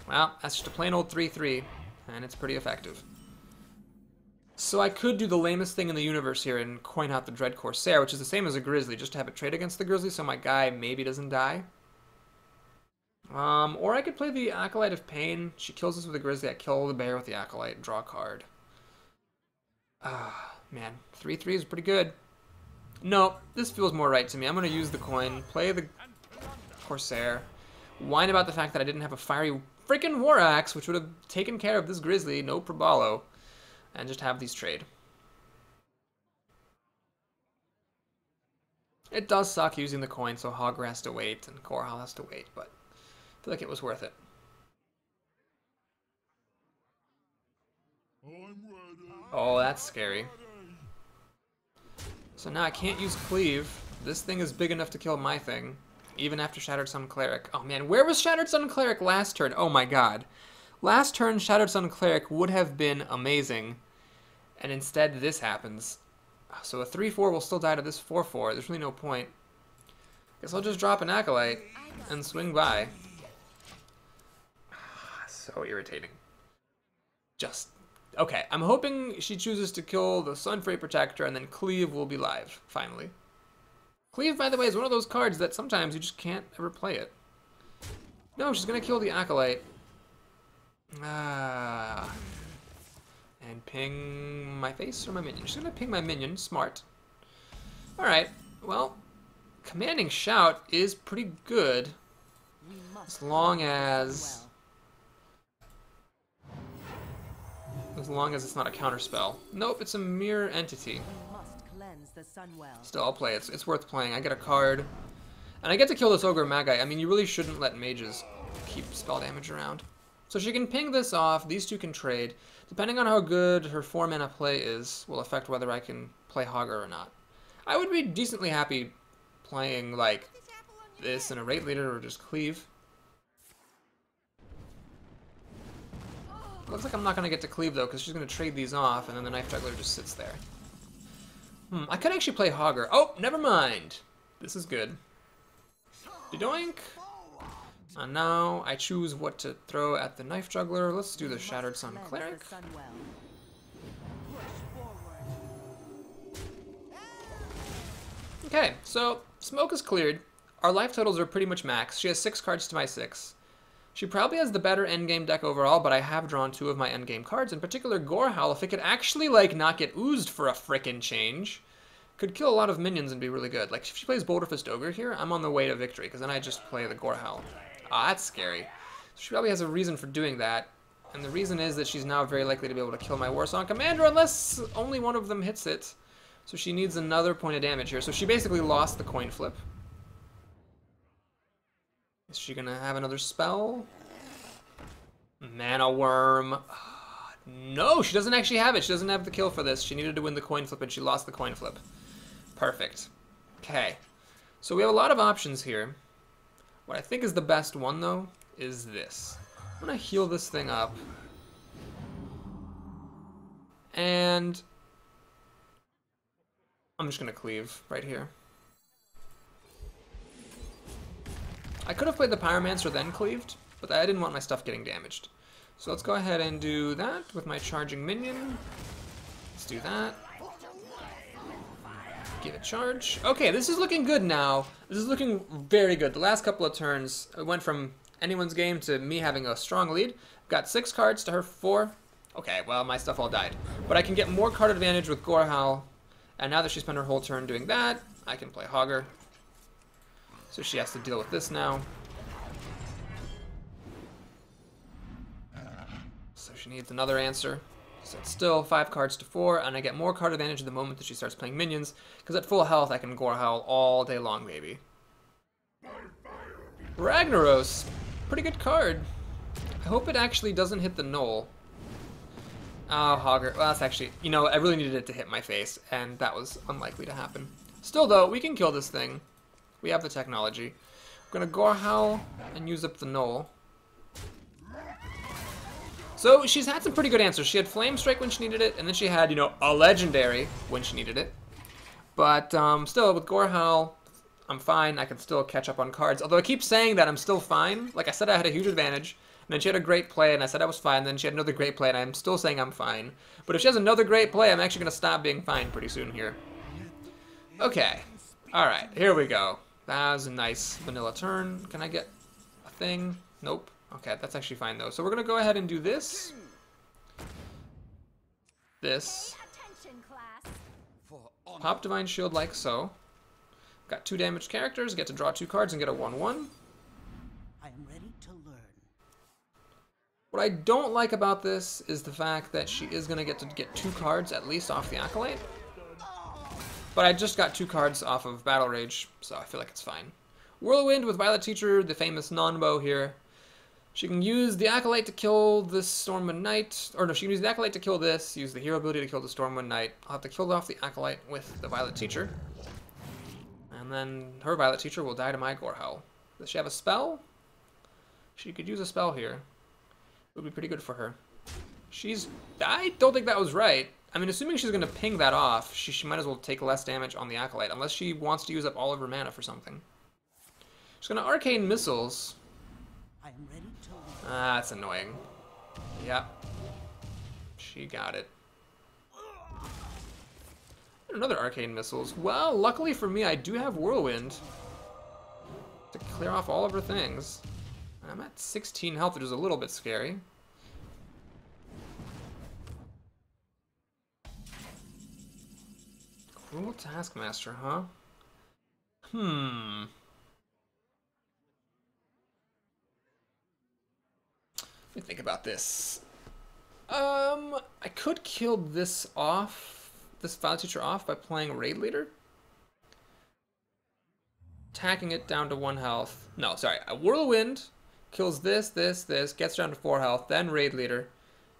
Well, that's just a plain old 3-3, and it's pretty effective. So I could do the lamest thing in the universe here and coin out the Dread Corsair, which is the same as a Grizzly, just to have it trade against the Grizzly so my guy maybe doesn't die. Or I could play the Acolyte of Pain. She kills us with a Grizzly, I kill the bear with the Acolyte, draw a card. Ah, man, 3-3 is pretty good. No, this feels more right to me. I'm going to use the coin, play the Corsair, whine about the fact that I didn't have a fiery freaking War Axe, which would have taken care of this Grizzly, no probalo, and just have these trade. It does suck using the coin, so Hogger has to wait, and Gorehowl has to wait, but I feel like it was worth it. Oh, that's scary. So now I can't use Cleave. This thing is big enough to kill my thing, even after Shattered Sun Cleric. Oh man, where was Shattered Sun Cleric last turn? Oh my god. Last turn, Shattered Sun Cleric would have been amazing, and instead this happens. So a 3-4 will still die to this 4-4. There's really no point. Guess I'll just drop an Acolyte and swing by. So irritating. Just... Okay, I'm hoping she chooses to kill the Sunfree Protector and then Cleave will be live, finally. Cleave, by the way, is one of those cards that sometimes you just can't ever play it. No, she's gonna kill the Acolyte. Ah. And ping my face or my minion? She's gonna ping my minion, smart. Alright, well, Commanding Shout is pretty good. As long as it's not a counterspell. Nope, it's a mirror entity. Still, I'll play it. It's worth playing. I get a card. And I get to kill this Ogre Magi. I mean, you really shouldn't let mages keep spell damage around. So she can ping this off. These two can trade. Depending on how good her 4-mana play is, will affect whether I can play Hogger or not. I would be decently happy playing like this in a raid leader or just cleave. Looks like I'm not gonna get to cleave though, because she's gonna trade these off, and then the knife juggler just sits there. I could actually play Hogger. Oh, never mind. This is good. Doink. And now I choose what to throw at the knife juggler. Let's do the Shattered Sun Cleric. Okay, so smoke is cleared. Our life totals are pretty much max. She has 6 cards to my 6. She probably has the better endgame deck overall, but I have drawn 2 of my endgame cards. In particular, Gorehowl, if it could actually, like, not get oozed for a frickin' change, could kill a lot of minions and be really good. Like, if she plays Boulderfist Ogre here, I'm on the way to victory, because then I just play the Gorehowl. Ah, that's scary. So she probably has a reason for doing that, and the reason is that she's now very likely to be able to kill my Warsong Commander unless only one of them hits it. So she needs another point of damage here. So she basically lost the coin flip. Is she gonna have another spell? Mana Worm. No, she doesn't actually have it. She doesn't have the kill for this. She needed to win the coin flip, and she lost the coin flip. Perfect. Okay. So we have a lot of options here. What I think is the best one, though, is this. I'm gonna heal this thing up. And I'm just gonna cleave right here. I could have played the Pyromancer then cleaved, but I didn't want my stuff getting damaged. So let's go ahead and do that with my charging minion. Let's do that. Give it charge. Okay, this is looking good now. This is looking very good. The last couple of turns, it went from anyone's game to me having a strong lead. Got 6 cards to her 4. Okay, well, my stuff all died. But I can get more card advantage with Gorehowl. And now that she spent her whole turn doing that, I can play Hogger. So she has to deal with this now. So she needs another answer. So it's still 5 cards to 4, and I get more card advantage the moment that she starts playing minions, because at full health I can Gorehowl all day long, baby. Ragnaros. Pretty good card. I hope it actually doesn't hit the Knoll. Oh, Hogger. Well, that's actually... You know, I really needed it to hit my face, and that was unlikely to happen. Still, though, we can kill this thing. We have the technology. I'm going to Gorehowl and use up the Knoll. So she's had some pretty good answers. She had Flame Strike when she needed it, and then she had, you know, a Legendary when she needed it. But still, with Gorehowl, I'm fine. I can still catch up on cards. Although I keep saying that I'm still fine. Like I said, I had a huge advantage. And then she had a great play, and I said I was fine. And then she had another great play, and I'm still saying I'm fine. But if she has another great play, I'm actually going to stop being fine pretty soon here. Okay. Alright, here we go. That was a nice vanilla turn. Can I get a thing? Nope. Okay, that's actually fine, though. So we're going to go ahead and do this. This. Pop Divine Shield like so. Got 2 damaged characters, get to draw 2 cards and get a 1-1. I am ready to learn. What I don't like about this is the fact that she is going to get 2 cards at least off the Acolyte. But I just got 2 cards off of Battle Rage, so I feel like it's fine. Whirlwind with Violet Teacher, the famous non-bow here. She can use the Acolyte to kill this Stormwind Knight. Or no, she can use the Acolyte to kill this, use the hero ability to kill the Stormwind Knight. I'll have to kill off the Acolyte with the Violet Teacher. And then her Violet Teacher will die to my Gorehowl. Does she have a spell? She could use a spell here. It would be pretty good for her. I don't think that was right. I mean, assuming she's going to ping that off, she might as well take less damage on the Acolyte, unless she wants to use up all of her mana for something. She's going to Arcane Missiles. I am ready to learn. Ah, that's annoying. Yep. She got it. Another Arcane Missiles. Well, luckily for me, I do have Whirlwind to clear off all of her things. I'm at 16 health, which is a little bit scary. Cruel Taskmaster, huh? Let me think about this. I could kill this off, this Violet Teacher off by playing Raid Leader. Attacking it down to 1 health. No, sorry. A Whirlwind kills this, gets down to 4 health, then Raid Leader.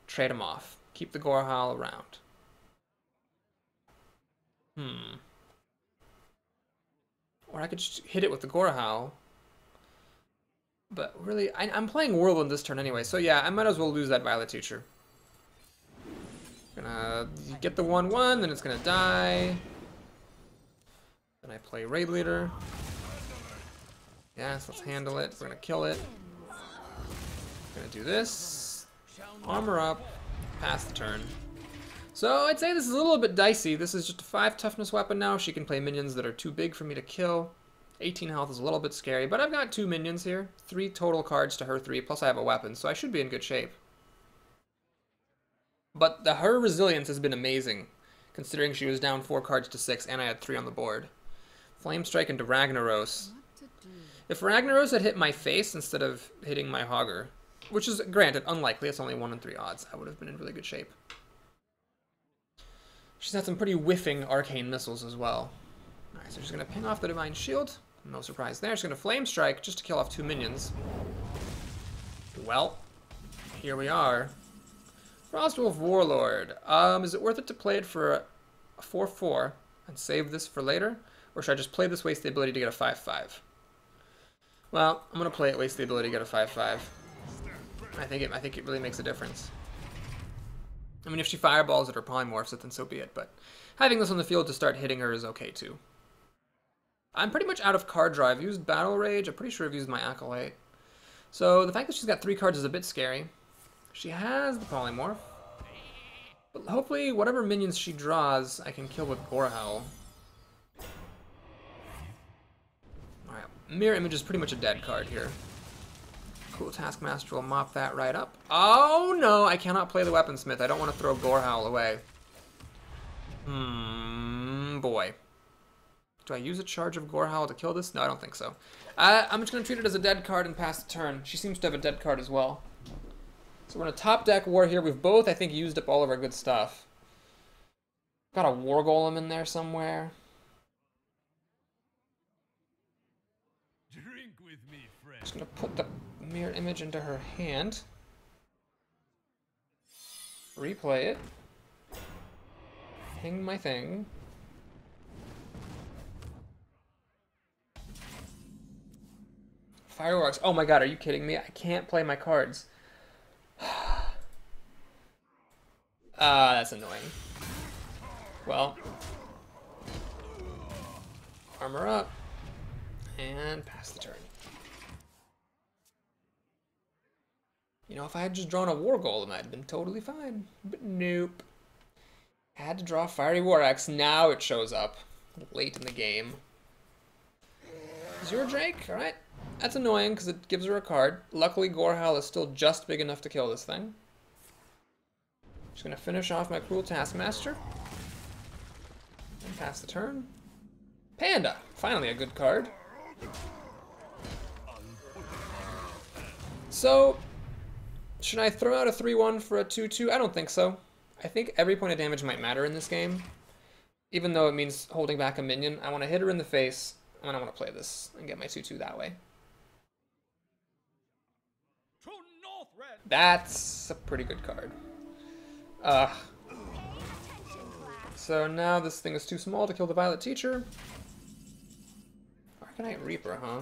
Trade him off. Keep the Gorehowl around. Or I could just hit it with the Gorehowl. But really, I'm playing Whirlwind this turn anyway, so yeah, I might as well lose that Violet Teacher. Gonna get the 1/1, then it's gonna die. Then I play Raid Leader. Yes, let's handle it. We're gonna kill it. Gonna do this. Armor up. Pass the turn. So I'd say this is a little bit dicey. This is just a 5 toughness weapon now. She can play minions that are too big for me to kill. 18 health is a little bit scary, but I've got 2 minions here. 3 total cards to her 3, plus I have a weapon, so I should be in good shape. But her resilience has been amazing, considering she was down 4 cards to 6 and I had 3 on the board. Flame Strike into Ragnaros. If Ragnaros had hit my face instead of hitting my Hogger, which is, granted, unlikely, it's only 1 in 3 odds, I would have been in really good shape. She's had some pretty whiffing arcane missiles as well. Alright, so she's going to ping off the Divine Shield. No surprise there. She's going to Flame Strike just to kill off 2 minions. Well, here we are. Frostwolf Warlord. Is it worth it to play it for a 4/4 and save this for later? Or should I just play this, waste the ability to get a 5/5? Well, I'm going to play it, waste the ability to get a 5/5. I think it really makes a difference. I mean, if she fireballs it or polymorphs it, then so be it, but having this on the field to start hitting her is okay too. I'm pretty much out of card draw. I've used Battle Rage. I'm pretty sure I've used my Acolyte. So the fact that she's got 3 cards is a bit scary. She has the polymorph. But hopefully whatever minions she draws, I can kill with Gorehowl. Alright, Mirror Image is pretty much a dead card here. Cool Taskmaster will mop that right up. Oh no, I cannot play the Weaponsmith. I don't want to throw Gorehowl away. Boy. Do I use a charge of Gorehowl to kill this? No, I don't think so. I'm just going to treat it as a dead card and pass the turn. She seems to have a dead card as well. So we're in a top deck war here. We've both, I think, used up all of our good stuff. Got a War Golem in there somewhere. Drink with me, friend. Just going to put the Mirror Image into her hand. Replay it. Hang my thing. Fireworks. Oh my god, are you kidding me? I can't play my cards. That's annoying. Well. Armor up. And pass the turn. You know, if I had just drawn a War Golem, I'd been totally fine. But nope. Had to draw Fiery War Axe. Now it shows up. Late in the game. Zero Drake? Alright. That's annoying because it gives her a card. Luckily, Gorehowl is still just big enough to kill this thing. Just going to finish off my Cruel Taskmaster. And pass the turn. Panda! Finally a good card. So, should I throw out a 3/1 for a 2/2? I don't think so. I think every point of damage might matter in this game. Even though it means holding back a minion, I want to hit her in the face, and I want to play this and get my 2/2 that way. That's a pretty good card. So now this thing is too small to kill the Violet Teacher. Arcanite Reaper, huh?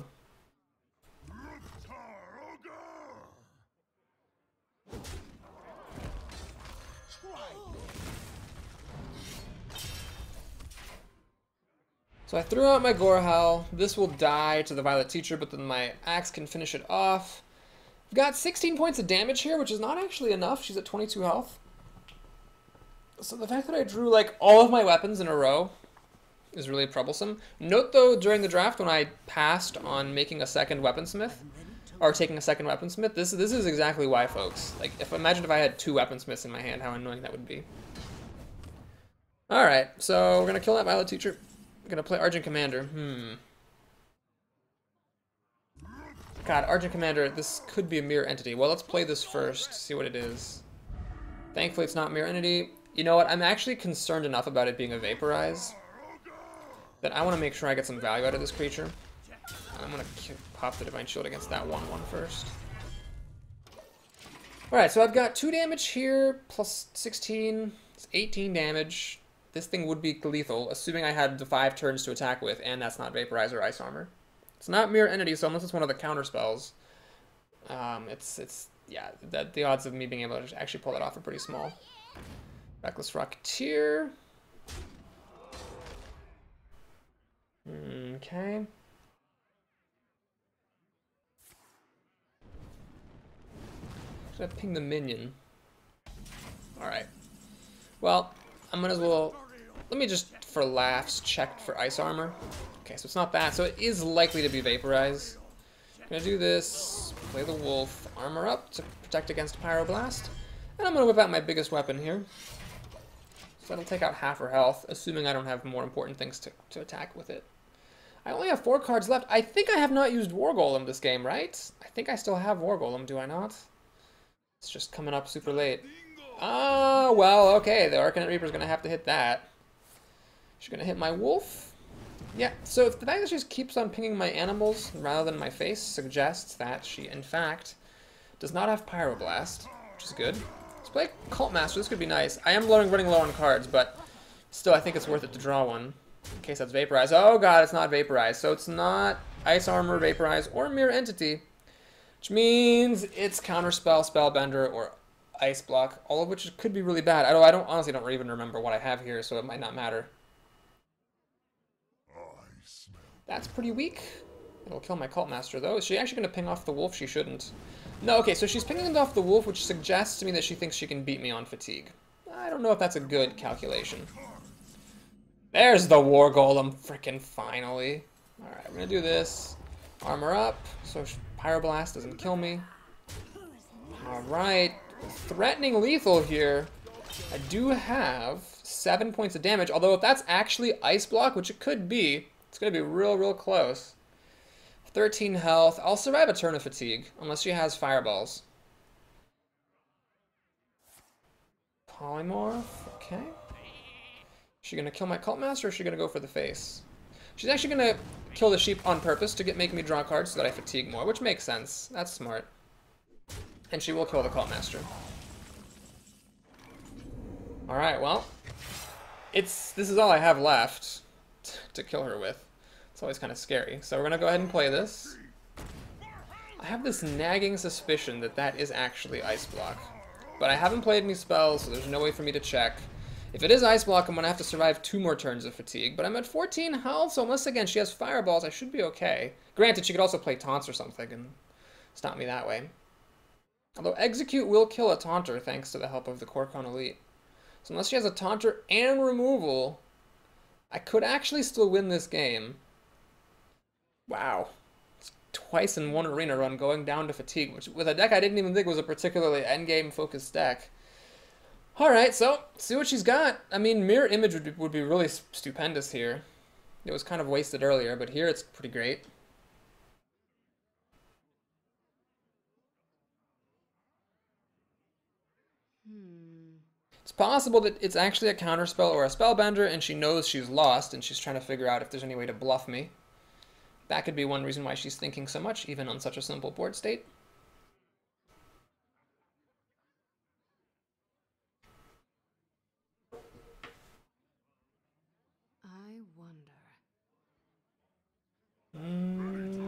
So I threw out my Gorehowl. This will die to the Violet Teacher, but then my axe can finish it off. I've got 16 points of damage here, which is not actually enough. She's at 22 health. So the fact that I drew like all of my weapons in a row is really troublesome. Note though, during the draft when I passed on making a second weaponsmith, or taking a second weaponsmith, this is exactly why, folks. Like, imagine if I had 2 weaponsmiths in my hand, how annoying that would be. Alright, so we're gonna kill that Violet Teacher. I'm gonna play Argent Commander. God, Argent Commander, this could be a mirror entity. Well, let's play this first, see what it is. Thankfully, it's not mirror entity. You know what? I'm actually concerned enough about it being a Vaporize that I want to make sure I get some value out of this creature. I'm gonna pop the Divine Shield against that 1/1 first. Alright, so I've got 2 damage here, plus 16. It's 18 damage. this thing would be lethal, assuming I had the 5 turns to attack with, and that's not Vaporize or Ice Armor. It's not Mirror Entity, so unless it's one of the counter spells, yeah, the odds of me being able to actually pull that off are pretty small. Reckless Rocketeer. Okay. Should I ping the minion? Alright. Well, I might as well... Let me just, for laughs, check for Ice Armor. Okay, so it's not that. So it is likely to be Vaporize. I'm gonna do this, play the Wolf, armor up to protect against Pyroblast. And I'm gonna whip out my biggest weapon here. So that'll take out half her health, assuming I don't have more important things to attack with it. I only have 4 cards left. I think I have not used War Golem this game, right? I think I still have War Golem, do I not? It's just coming up super late. Ah, well, okay. The Arcanite Reaper's going to have to hit that. She's going to hit my wolf. Yeah, so the fact that she just keeps on pinging my animals rather than my face suggests that she, in fact, does not have Pyroblast, which is good. Let's play Cult Master. This could be nice. I am running low on cards, but still, I think it's worth it to draw one. In case that's Vaporize. Oh god, it's not Vaporize. So it's not Ice Armor, Vaporize, or Mirror Entity. Which means it's Counterspell, Spellbender, or Ice Block, all of which could be really bad. I honestly don't even remember what I have here, so it might not matter. That's pretty weak. It'll kill my Cult Master, though. Is she actually going to ping off the wolf? She shouldn't. No, okay, so she's pinging off the wolf, which suggests to me that she thinks she can beat me on fatigue. I don't know if that's a good calculation. There's the War Golem, frickin' finally. Alright, we're gonna do this. Armor up, so Pyroblast doesn't kill me. Alright, threatening lethal here. I do have 7 points of damage, although if that's actually Ice Block, which it could be, it's gonna be real close. 13 health. I'll survive a turn of fatigue, unless she has fireballs. Polymorph, okay. Is she gonna kill my Cult Master, or is she gonna go for the face? She's actually gonna kill the sheep on purpose to make me draw cards so that I fatigue more, which makes sense. That's smart. And she will kill the Cult Master. Alright, well. This is all I have left to kill her with. It's always kind of scary. So we're gonna go ahead and play this. I have this nagging suspicion that that is actually Ice Block. But I haven't played any spells, so there's no way for me to check. If it is Ice Block, I'm going to have to survive 2 more turns of fatigue. But I'm at 14 health, so unless, again, she has fireballs, I should be okay. Granted, she could also play taunts or something and stop me that way. Although Execute will kill a taunter thanks to the help of the Corcon Elite. So unless she has a taunter and removal, I could actually still win this game. Wow. It's twice in one arena run going down to fatigue, which with a deck I didn't even think was a particularly endgame focused deck. Alright, so, see what she's got. I mean, Mirror Image would be really stupendous here. It was kind of wasted earlier, but here it's pretty great. It's possible that it's actually a counterspell or a spellbender, and she knows she's lost, and she's trying to figure out if there's any way to bluff me. That could be one reason why she's thinking so much, even on such a simple board state.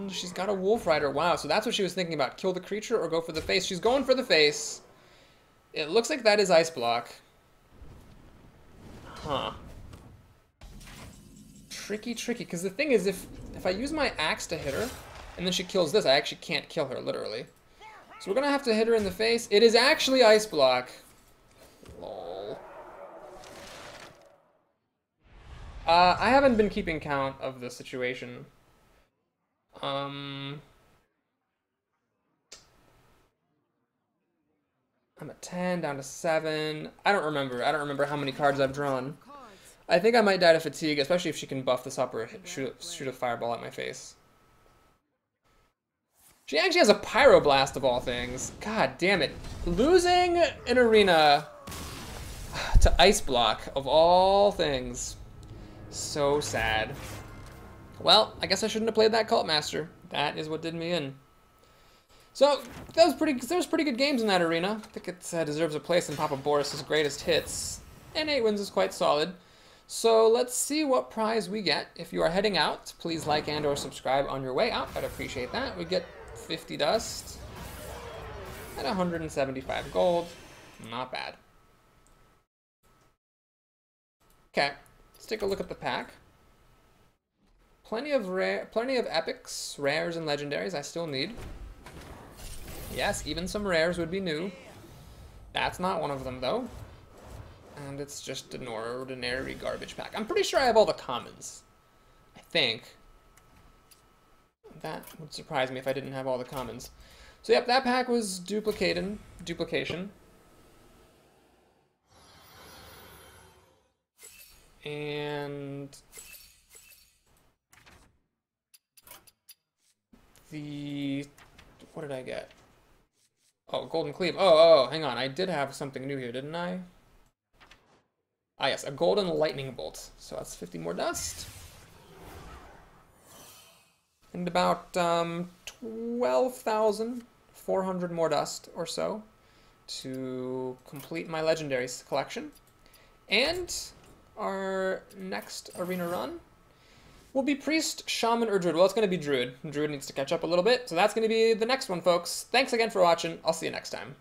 She's got a Wolf Rider. Wow, so that's what she was thinking about. Kill the creature or go for the face. She's going for the face. It looks like that is Ice Block. Huh. Tricky, because the thing is, if I use my axe to hit her, and then she kills this, I actually can't kill her, literally. So we're gonna have to hit her in the face. It is actually Ice Block. Lol. I haven't been keeping count of the situation. I'm at 10, down to 7. I don't remember how many cards I've drawn. I think I might die to fatigue, especially if she can buff this up or shoot a fireball at my face. She actually has a Pyroblast of all things. God damn it. Losing an arena to Ice Block of all things. So sad. Well, I guess I shouldn't have played that Cult Master. That is what did me in. So, there was pretty good games in that arena. I think it deserves a place in Papa Boris's greatest hits. And 8 wins is quite solid. So let's see what prize we get. If you are heading out, please like and or subscribe on your way out. I'd appreciate that. We get 50 dust and 175 gold. Not bad. Okay, let's take a look at the pack. Plenty of epics, rares, and legendaries I still need. Yes, even some rares would be new. That's not one of them, though. And it's just an ordinary garbage pack. I'm pretty sure I have all the commons. I think. That would surprise me if I didn't have all the commons. So yep, that pack was duplication. And what did I get? Oh, Golden Cleave. Oh, hang on. I did have something new here, didn't I? Ah, yes, a Golden Lightning Bolt. So that's 50 more dust. And about 12,400 more dust or so to complete my Legendaries collection. And our next arena run will be Priest, Shaman, or Druid. Well, it's going to be Druid. Druid needs to catch up a little bit, so that's going to be the next one, folks. Thanks again for watching. I'll see you next time.